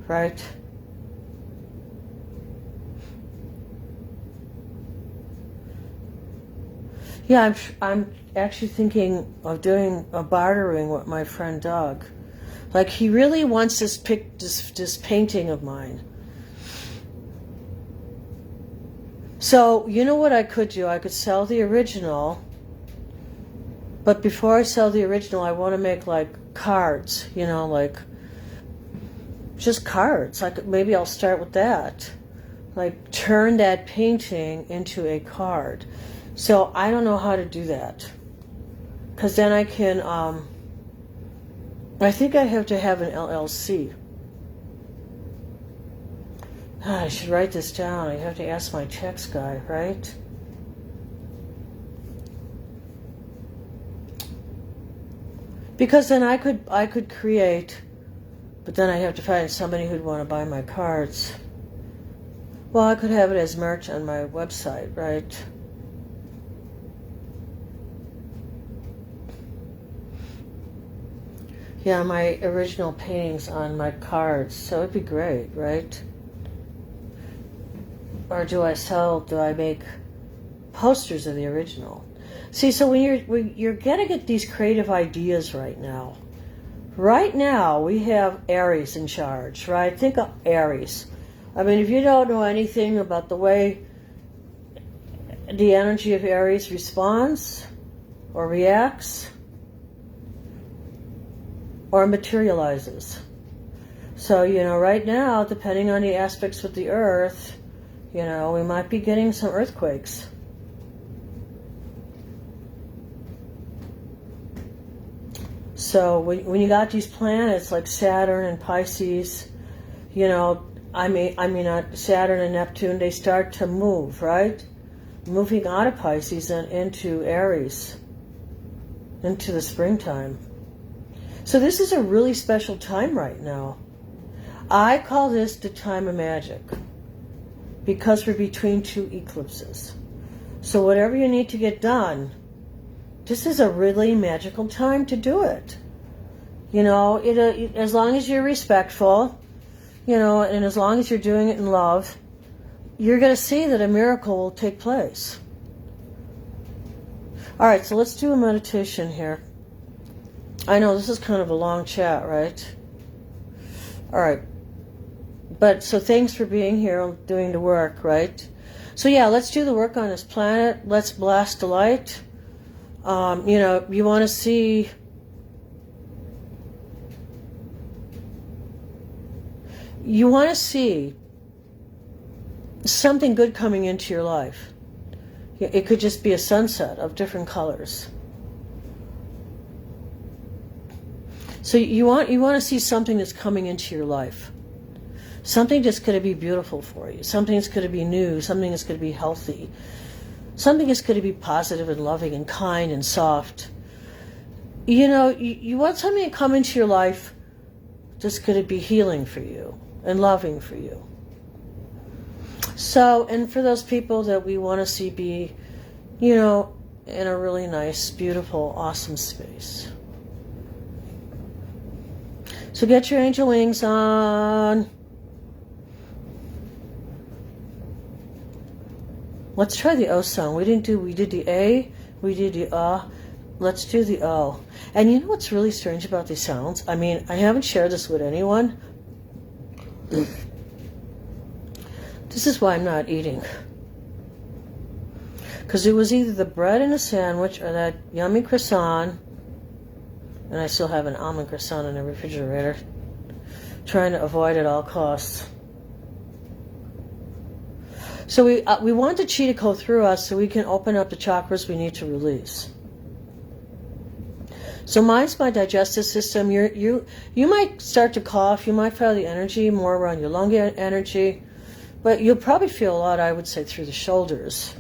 right? Yeah, I'm actually thinking of doing a bartering with my friend Doug. Like, he really wants this painting of mine. So, you know what I could do? I could sell the original, but before I sell the original, I want to make like cards, you know, like just cards. Like, maybe I'll start with that. Like, turn that painting into a card. So I don't know how to do that. Because then I can, I think I have to have an LLC. I should write this down. I have to ask my tax guy, right? Because then I could create, but then I have to find somebody who'd want to buy my cards. Well, I could have it as merch on my website, right? Yeah, my original paintings on my cards, so it'd be great, right? Or do I make posters of the original? See, so when you're getting at these creative ideas right now. Right now, we have Aries in charge, right? Think of Aries. I mean, if you don't know anything about the way the energy of Aries responds or reacts or materializes. So, you know, right now, depending on the aspects with the earth, you know, we might be getting some earthquakes. So when you got these planets like Saturn and Pisces, you know, I mean Saturn and Neptune, they start to move, right? Moving out of Pisces and into Aries, into the springtime. So this is a really special time right now. I call this the time of magic because we're between two eclipses. So whatever you need to get done, this is a really magical time to do it. You know, as long as you're respectful, you know, and as long as you're doing it in love, you're going to see that a miracle will take place. All right, so let's do a meditation here. I know this is kind of a long chat, right? All right. But so thanks for being here, doing the work, right? So yeah, let's do the work on this planet. Let's blast the light. You know, you want to see something good coming into your life. It could just be a sunset of different colors. So you want to see something that's coming into your life. Something that's going to be beautiful for you. Something that's going to be new. Something that's going to be healthy. Something that's going to be positive and loving and kind and soft. You know, you want something to come into your life that's going to be healing for you and loving for you. So, and for those people that we want to see be, you know, in a really nice, beautiful, awesome space. So get your angel wings on. Let's try the O sound. We did the A, we did the Let's do the O. And you know what's really strange about these sounds? I mean, I haven't shared this with anyone. This is why I'm not eating. Because it was either the bread in a sandwich or that yummy croissant. And I still have an almond croissant in the refrigerator. Trying to avoid at all costs. So we want the chi to go through us so we can open up the chakras we need to release. So mine's my digestive system. You might start to cough. You might feel the energy more around your lung energy. But you'll probably feel a lot, I would say, through the shoulders.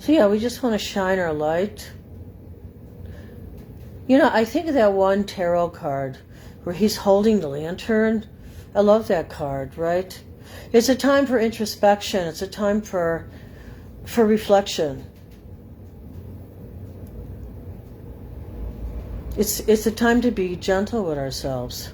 So yeah, we just want to shine our light. You know, I think of that one tarot card where he's holding the lantern. I love that card, right? It's a time for introspection. It's a time for reflection. It's a time to be gentle with ourselves.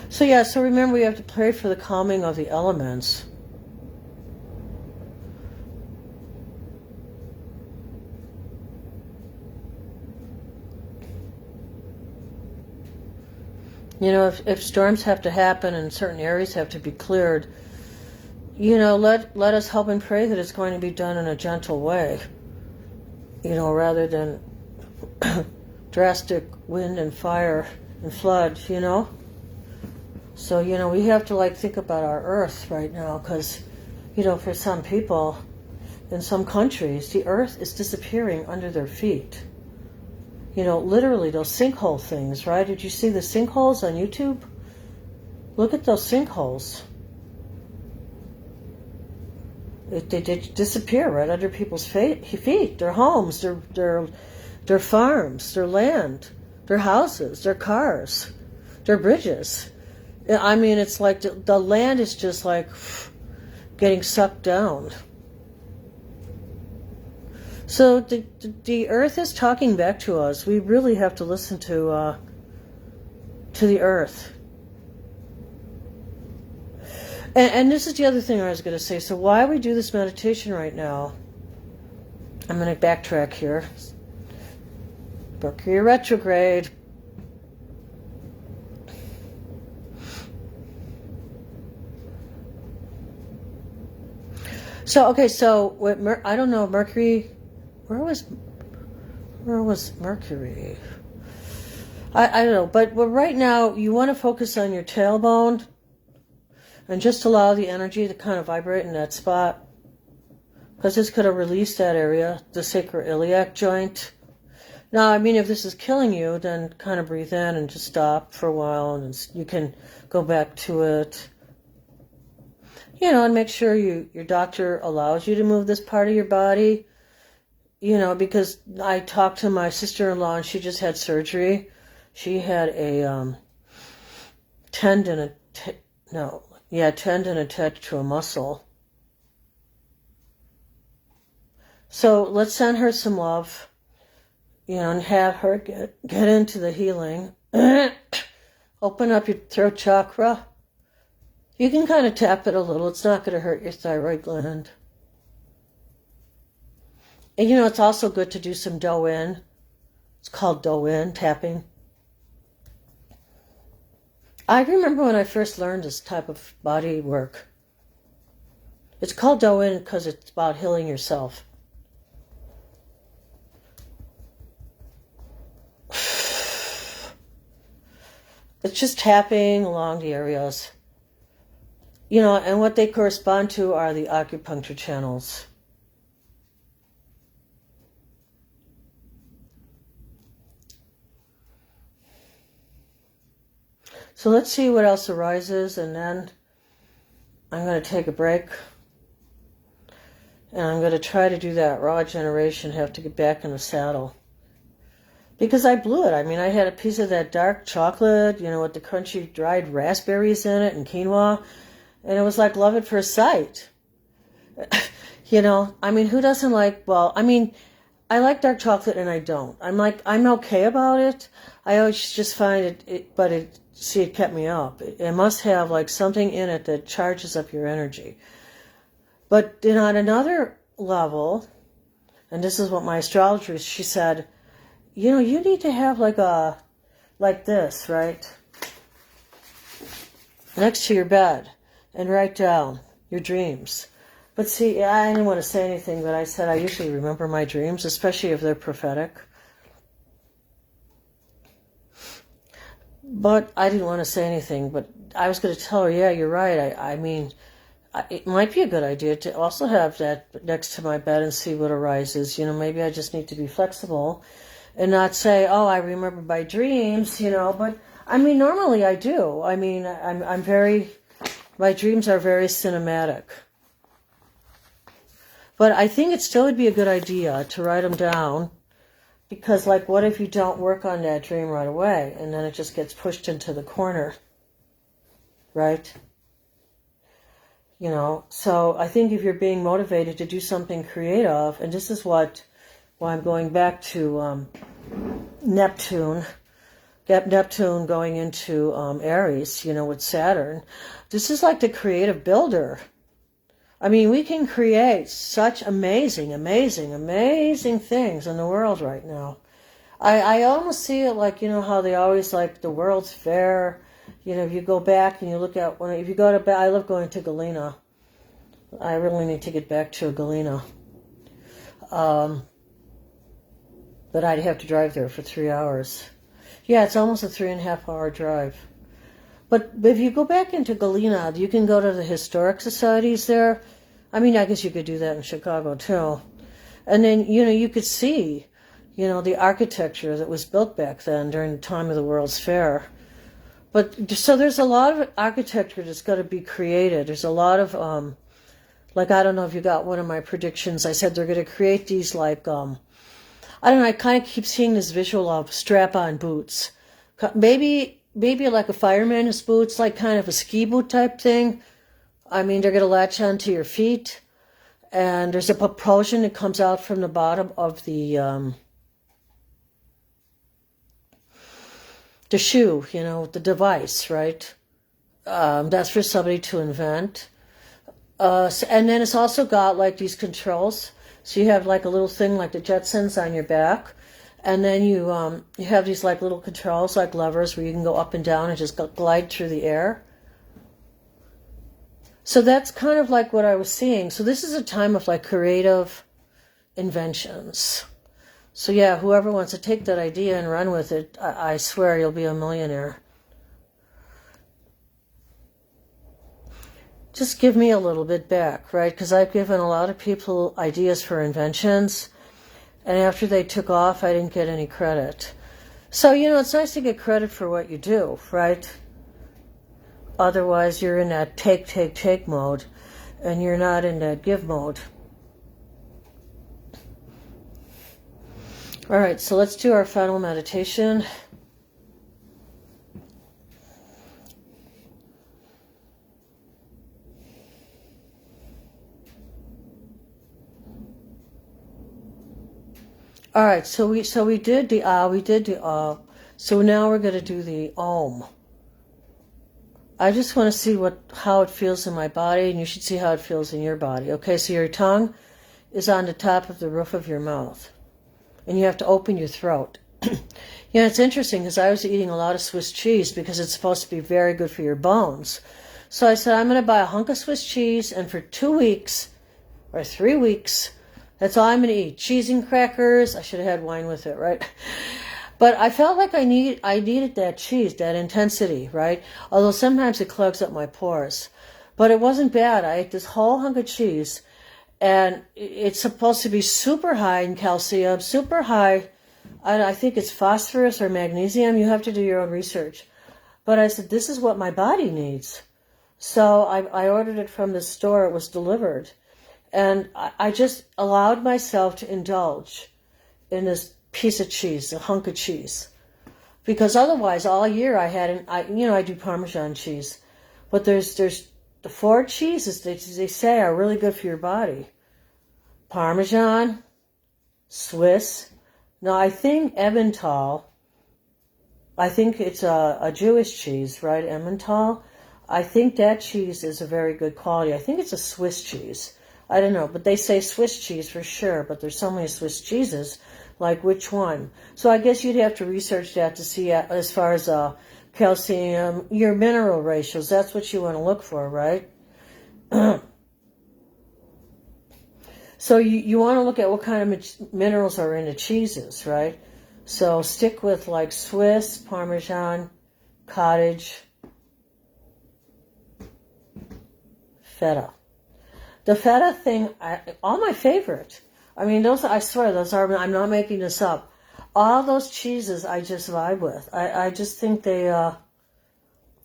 So yeah, so remember we have to pray for the calming of the elements. You know, if storms have to happen and certain areas have to be cleared, you know, let us hope and pray that it's going to be done in a gentle way. You know, rather than drastic wind and fire and flood, you know. So, you know, we have to like think about our earth right now because, you know, for some people in some countries, the earth is disappearing under their feet. You know, literally those sinkhole things, right? Did you see the sinkholes on YouTube? Look at those sinkholes. They disappear right under people's feet. Their homes, their farms, their land, their houses, their cars, their bridges. I mean, it's like the land is just like getting sucked down. So the earth is talking back to us. We really have to listen to the earth. And this is the other thing I was going to say. So why we do this meditation right now, I'm going to backtrack here. Mercury retrograde. So, okay, so I don't know, Mercury, where was Mercury? I don't know, but right now you want to focus on your tailbone and just allow the energy to kind of vibrate in that spot because it's going to release that area, the sacroiliac joint. Now, I mean, if this is killing you, then kind of breathe in and just stop for a while and you can go back to it. You know, and make sure your doctor allows you to move this part of your body. You know, because I talked to my sister-in-law and she just had surgery. She had a tendon attached to a muscle. So let's send her some love, you know, and have her get into the healing. Open up your throat chakra. You can kind of tap it a little. It's not going to hurt your thyroid gland. And you know, it's also good to do some do-in. It's called do-in tapping. I remember when I first learned this type of body work. It's called do-in because it's about healing yourself. It's just tapping along the areas. You know, and what they correspond to are the acupuncture channels. So let's see what else arises, and then I'm going to take a break. And I'm going to try to do that raw generation, have to get back in the saddle. Because I blew it. I mean, I had a piece of that dark chocolate, you know, with the crunchy dried raspberries in it and quinoa. And it was like love at first sight. You know, I mean, who doesn't like, well, I mean, I like dark chocolate and I don't. I'm okay about it. I always just find it kept me up. It must have like something in it that charges up your energy. But then on another level, and this is what my astrologer, she said, you know, you need to have like this, right? Next to your bed. And write down your dreams. But see, I didn't want to say anything, but I said I usually remember my dreams, especially if they're prophetic. But I didn't want to say anything, but I was going to tell her, yeah, you're right. I mean, it might be a good idea to also have that next to my bed and see what arises. Maybe I just need to be flexible and not say, oh, I remember my dreams, but I mean, normally I do. I mean, my dreams are very cinematic. But I think it still would be a good idea to write them down, because like, what if you don't work on that dream right away and then it just gets pushed into the corner, right? So I think if you're being motivated to do something creative, and this is why I'm going back to Neptune going into Aries, with Saturn. This is like the creative builder. I mean, we can create such amazing, amazing, amazing things in the world right now. I almost see it like, how they always like the World's Fair. If you go back and you look at, if you go to, I love going to Galena. I really need to get back to Galena. But I'd have to drive there for 3 hours. Yeah, it's almost a 3.5-hour drive. But if you go back into Galena, you can go to the historic societies there. I mean, I guess you could do that in Chicago too. And then, you could see, the architecture that was built back then during the time of the World's Fair. But so there's a lot of architecture that's got to be created. There's a lot of, I don't know if you got one of my predictions. I said they're going to create these I don't know, I kind of keep seeing this visual of strap-on boots. Maybe like a fireman's boots, like kind of a ski boot type thing. I mean, they're going to latch onto your feet. And there's a propulsion that comes out from the bottom of the shoe, the device, right? That's for somebody to invent. And then it's also got like these controls. So you have like a little thing like the Jetsons on your back. And then you have these like little controls, like levers, where you can go up and down and just glide through the air. So that's kind of like what I was seeing. So this is a time of like creative inventions. So yeah, whoever wants to take that idea and run with it, I swear you'll be a millionaire. Just give me a little bit back, right? Because I've given a lot of people ideas for inventions. And after they took off, I didn't get any credit. So, it's nice to get credit for what you do, right? Otherwise, you're in that take mode, and you're not in that give mode. All right, so let's do our final meditation. All right, so we did the so now we're going to do the Om. I just want to see how it feels in my body, and you should see how it feels in your body. Okay, so your tongue is on the top of the roof of your mouth, and you have to open your throat. It's interesting because I was eating a lot of Swiss cheese because it's supposed to be very good for your bones. So I said, I'm going to buy a hunk of Swiss cheese, and for 2 weeks or 3 weeks, that's all I'm going to eat. Cheese and crackers. I should have had wine with it, right? But I felt like I needed that cheese, that intensity, right? Although sometimes it clogs up my pores. But it wasn't bad. I ate this whole hunk of cheese, and it's supposed to be super high in calcium, super high, I think it's phosphorus or magnesium. You have to do your own research. But I said, this is what my body needs. So I ordered it from the store. It was delivered. And I just allowed myself to indulge in this piece of cheese, a hunk of cheese. Because otherwise, all year I do Parmesan cheese. But there's the 4 cheeses they say are really good for your body. Parmesan, Swiss. Now, I think Emmental, I think it's a Jewish cheese, right? Emmental. I think that cheese is a very good quality. I think it's a Swiss cheese. I don't know, but they say Swiss cheese for sure, but there's so many Swiss cheeses, like which one? So I guess you'd have to research that to see as far as calcium, your mineral ratios. That's what you want to look for, right? So you want to look at what kind of minerals are in the cheeses, right? So stick with like Swiss, Parmesan, cottage, Feta. The feta thing, all my favorite. I mean, those, I swear, those are, I'm not making this up. All those cheeses I just vibe with. I just think they,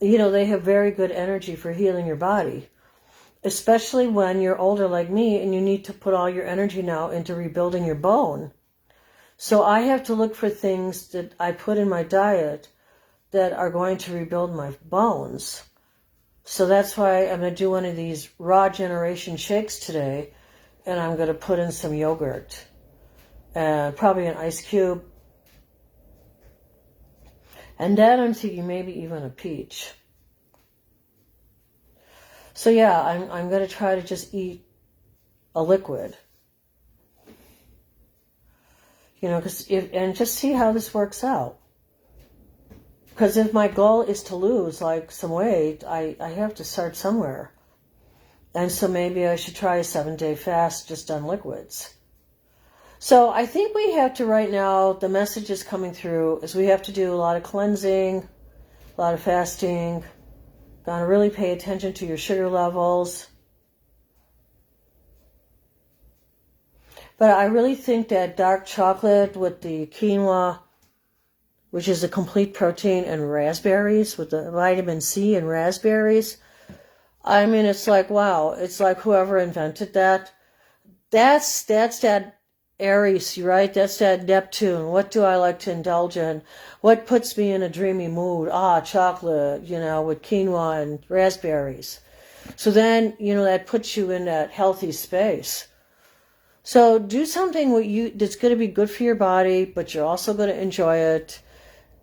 they have very good energy for healing your body. Especially when you're older like me and you need to put all your energy now into rebuilding your bone. So I have to look for things that I put in my diet that are going to rebuild my bones. So that's why I'm going to do one of these raw generation shakes today, and I'm going to put in some yogurt and probably an ice cube. And then I'm thinking maybe even a peach. So yeah, I'm going to try to just eat a liquid. And just see how this works out. Because if my goal is to lose like some weight, I have to start somewhere. And so maybe I should try a 7-day fast just on liquids. So I think we have to right now, the message is coming through, is we have to do a lot of cleansing, a lot of fasting. Got to really pay attention to your sugar levels. But I really think that dark chocolate with the quinoa, which is a complete protein, and raspberries with the vitamin C and raspberries. I mean, it's like, wow. It's like whoever invented that. That's that Aries, right? That's that Neptune. What do I like to indulge in? What puts me in a dreamy mood? Chocolate, with quinoa and raspberries. So then, that puts you in that healthy space. So do something that's going to be good for your body, but you're also going to enjoy it.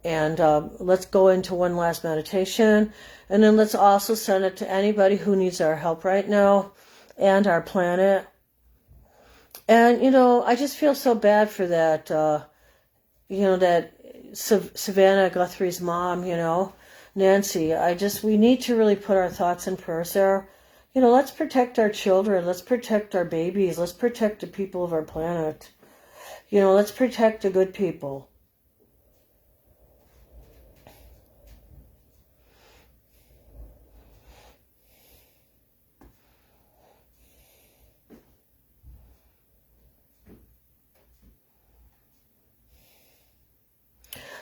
And let's go into one last meditation. And then let's also send it to anybody who needs our help right now and our planet. And, I just feel so bad for that, that Savannah Guthrie's mom, Nancy. We need to really put our thoughts and prayers there. Let's protect our children. Let's protect our babies. Let's protect the people of our planet. Let's protect the good people.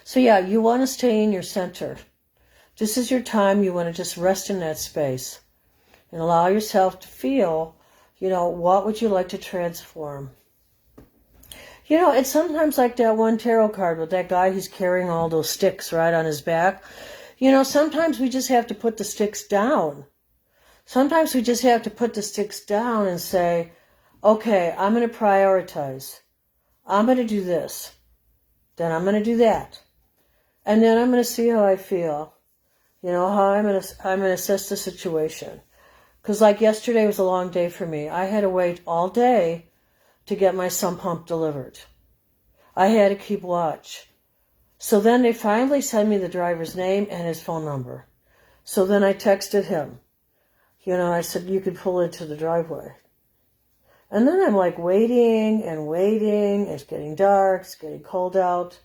So yeah, you want to stay in your center. This is your time. You want to just rest in that space and allow yourself to feel, what would you like to transform? It's sometimes like that one tarot card with that guy who's carrying all those sticks right on his back. Sometimes we just have to put the sticks down. Sometimes we just have to put the sticks down and say, okay, I'm going to prioritize. I'm going to do this. Then I'm going to do that. And then I'm going to see how I feel. How I'm going to assess the situation. Because like yesterday was a long day for me. I had to wait all day to get my sump pump delivered. I had to keep watch. So then they finally sent me the driver's name and his phone number. So then I texted him. I said, you could pull into the driveway. And then I'm like waiting and waiting. It's getting dark. It's getting cold out.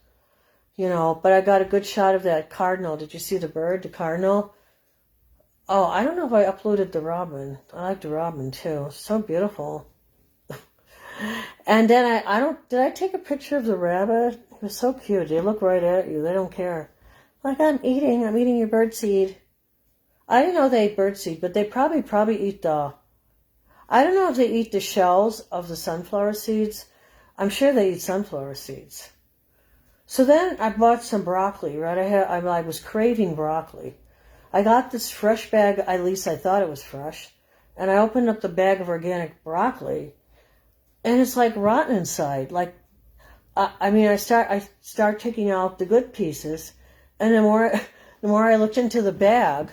But I got a good shot of that cardinal. Did you see the bird, the cardinal? Oh, I don't know if I uploaded the robin. I like the robin too. So beautiful. And then did I take a picture of the rabbit? It was so cute. They look right at you. They don't care. Like, I'm eating your birdseed. I didn't know they ate birdseed, but they probably eat I don't know if they eat the shells of the sunflower seeds. I'm sure they eat sunflower seeds. So then I bought some broccoli, right? I was craving broccoli. I got this fresh bag, at least I thought it was fresh, and I opened up the bag of organic broccoli, and it's like rotten inside. Like, I start taking out the good pieces, and the more I looked into the bag,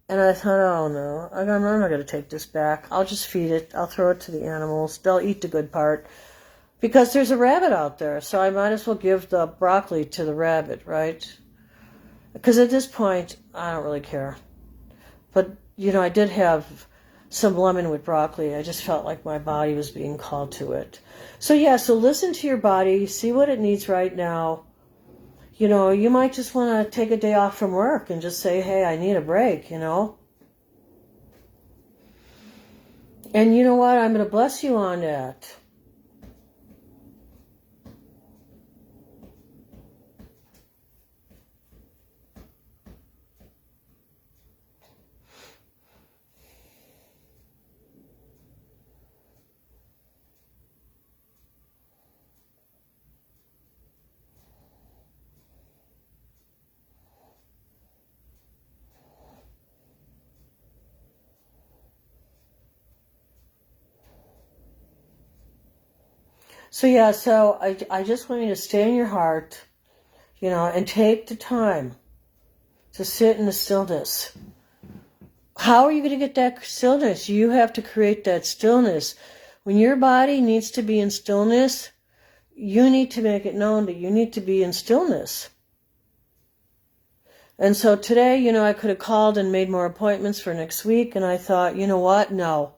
and I thought, oh no, I'm not going to take this back. I'll just feed it. I'll throw it to the animals. They'll eat the good part. Because there's a rabbit out there, so I might as well give the broccoli to the rabbit, right? Because at this point, I don't really care. But, I did have some lemon with broccoli. I just felt like my body was being called to it. So yeah, so listen to your body, see what it needs right now. You might just want to take a day off from work and just say, hey, I need a break, And you know what? I'm going to bless you on that. So yeah, so I just want you to stay in your heart, you know, and take the time to sit in the stillness. How are you going to get that stillness? You have to create that stillness. When your body needs to be in stillness, you need to make it known that you need to be in stillness. And so today, you know, I could have called and made more appointments for next week, and I thought, you know what? No.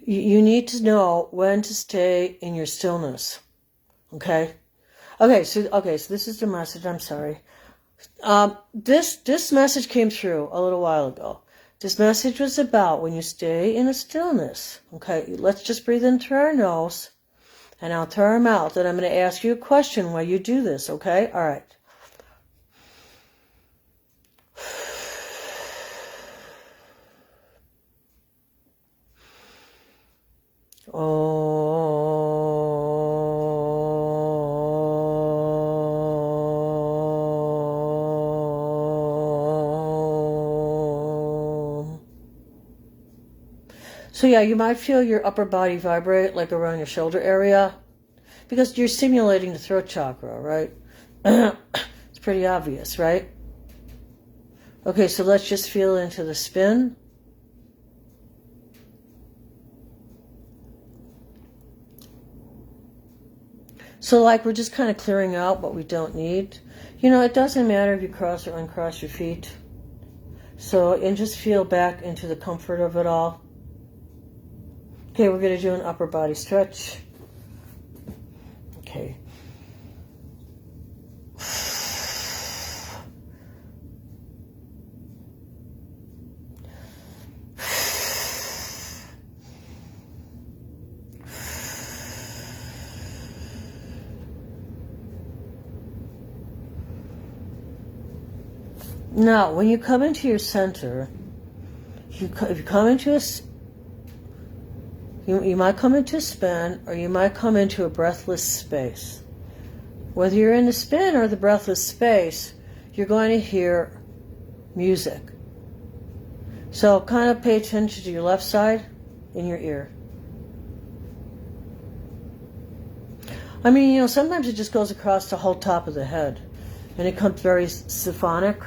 You need to know when to stay in your stillness. Okay? Okay, so this is the message. I'm sorry. This message came through a little while ago. This message was about when you stay in a stillness. Okay, let's just breathe in through our nose and out through our mouth. And I'm going to ask you a question while you do this. Okay? All right. So yeah, you might feel your upper body vibrate like around your shoulder area because you're stimulating the throat chakra, right? It's pretty obvious, right? Okay, so let's just feel into the spin. So like we're just kind of clearing out what we don't need. You know, it doesn't matter if you cross or uncross your feet. So, and just feel back into the comfort of it all. Okay, we're going to do an upper body stretch. Okay. Now, when you come into your center, if you come into a, you might come into a spin, or you might come into a breathless space. Whether you're in the spin or the breathless space, you're going to hear music. So kind of pay attention to your left side in your ear. I mean, you know, sometimes it just goes across the whole top of the head, and it comes very symphonic.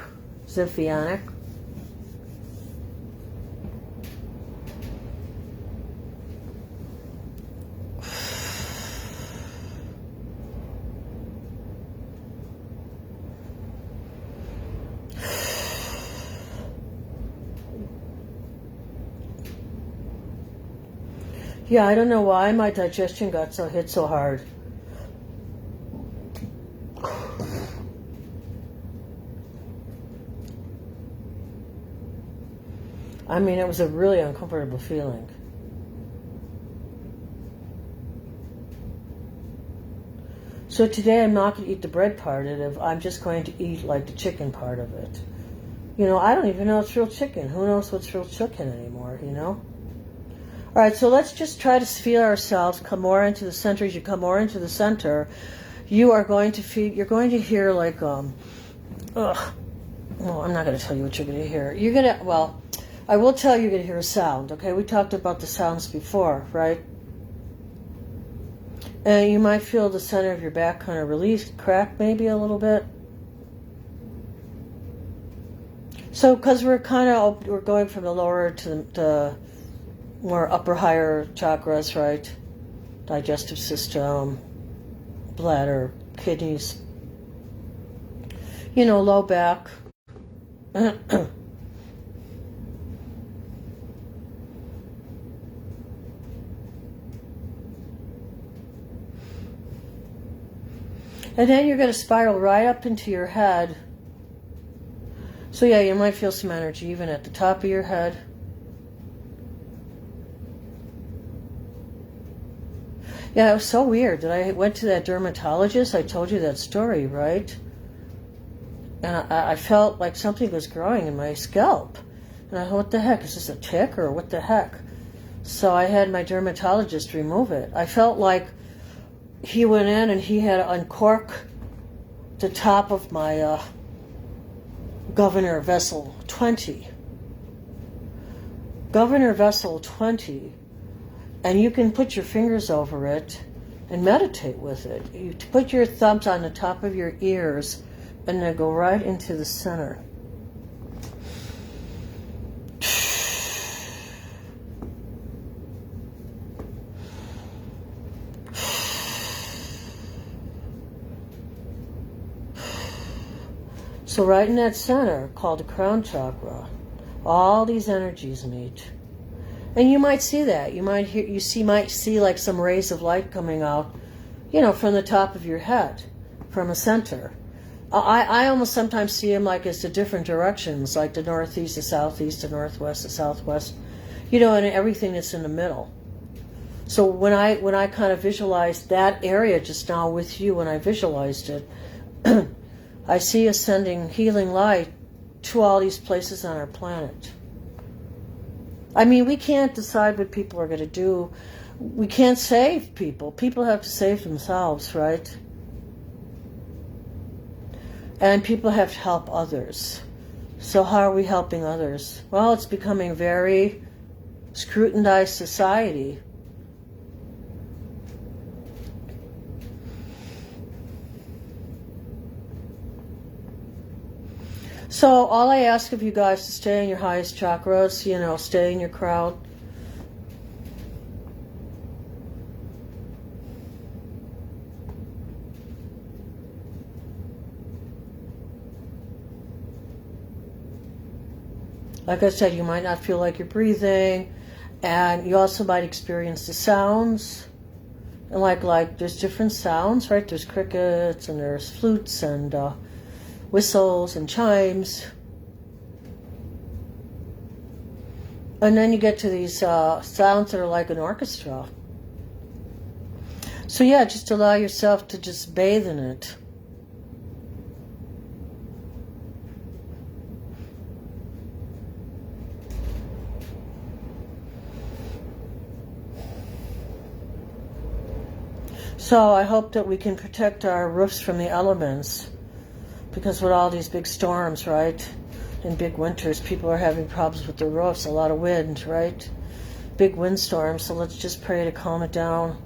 Yeah, I don't know why my digestion got hit so hard. I mean, it was a really uncomfortable feeling. So today I'm not going to eat the bread part of it. I'm just going to eat like the chicken part of it. You know, I don't even know it's real chicken. Who knows what's real chicken anymore, you know? All right, so let's just try to feel ourselves come more into the center. As you come more into the center, you are going to feel, you're going to hear like, well, I'm not going to tell you what you're going to hear. You're going to, well, I will tell you you're going to hear a sound, okay? We talked about the sounds before, right? And you might feel the center of your back kind of release, crack maybe a little bit. So, because we're going from the lower to the more upper, higher chakras, right? Digestive system, bladder, kidneys, you know, low back. And then you're going to spiral right up into your head. So yeah, you might feel some energy even at the top of your head. Yeah, it was so weird that I went to that dermatologist. I told you that story, right? And I felt like something was growing in my scalp. And I thought, what the heck? Is this a tick or what the heck? So I had my dermatologist remove it. I felt like he went in and he had to uncork the top of my Governor Vessel 20. Governor Vessel 20. And you can put your fingers over it and meditate with it. You put your thumbs on the top of your ears and then go right into the center. So right in that center, called the crown chakra, all these energies meet. And you might see that. You might see like some rays of light coming out, from the top of your head, from a center. I almost sometimes see them like as the different directions, like the northeast, the southeast, the northwest, the southwest, and everything that's in the middle. So when I kind of visualized that area just now with you, when I visualized it, I see ascending healing light to all these places on our planet. I mean, we can't decide what people are going to do. We can't save people. People have to save themselves, right? And people have to help others. So how are we helping others? Well, it's becoming a very scrutinized society. So all I ask of you guys is to stay in your highest chakras, stay in your crowd. Like I said, you might not feel like you're breathing, and you also might experience the sounds. And like there's different sounds, right? There's crickets, and there's flutes, and whistles, and chimes. And then you get to these sounds that are like an orchestra. So yeah, just allow yourself to just bathe in it. So I hope that we can protect our roofs from the elements, because with all these big storms, right, and big winters, people are having problems with their roofs, a lot of wind, right, big windstorms. So let's just pray to calm it down.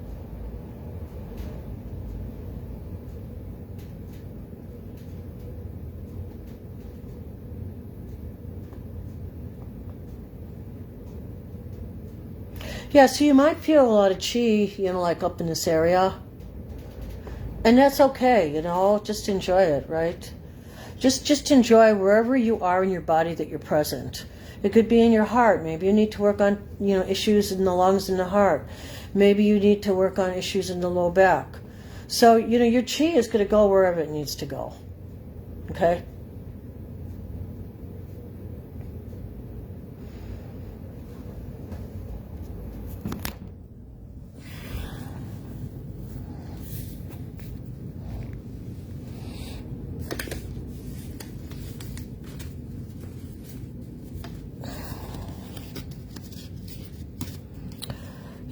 Yeah, so you might feel a lot of chi, like up in this area. And that's okay, just enjoy it, right? Just enjoy wherever you are in your body that you're present. It could be in your heart. Maybe you need to work on, issues in the lungs and the heart. Maybe you need to work on issues in the low back. So, your chi is going to go wherever it needs to go. Okay?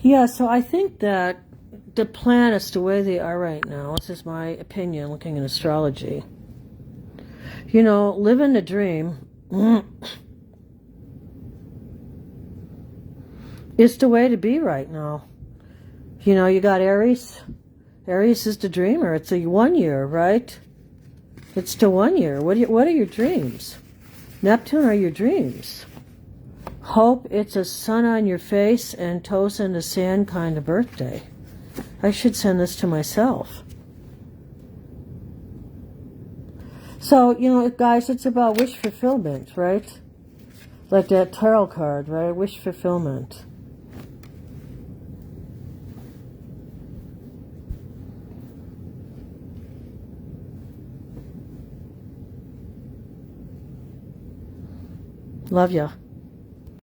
Yeah, so I think that the planets, the way they are right now, this is my opinion looking at astrology, living the dream is the way to be right now. You got Aries. Aries is the dreamer. It's a 1 year, right? It's the 1 year. What are your dreams? Neptune are your dreams. Hope it's a sun on your face and toes in the sand kind of birthday. I should send this to myself. So, guys, it's about wish fulfillment, right? Like that tarot card, right? Wish fulfillment. Love ya.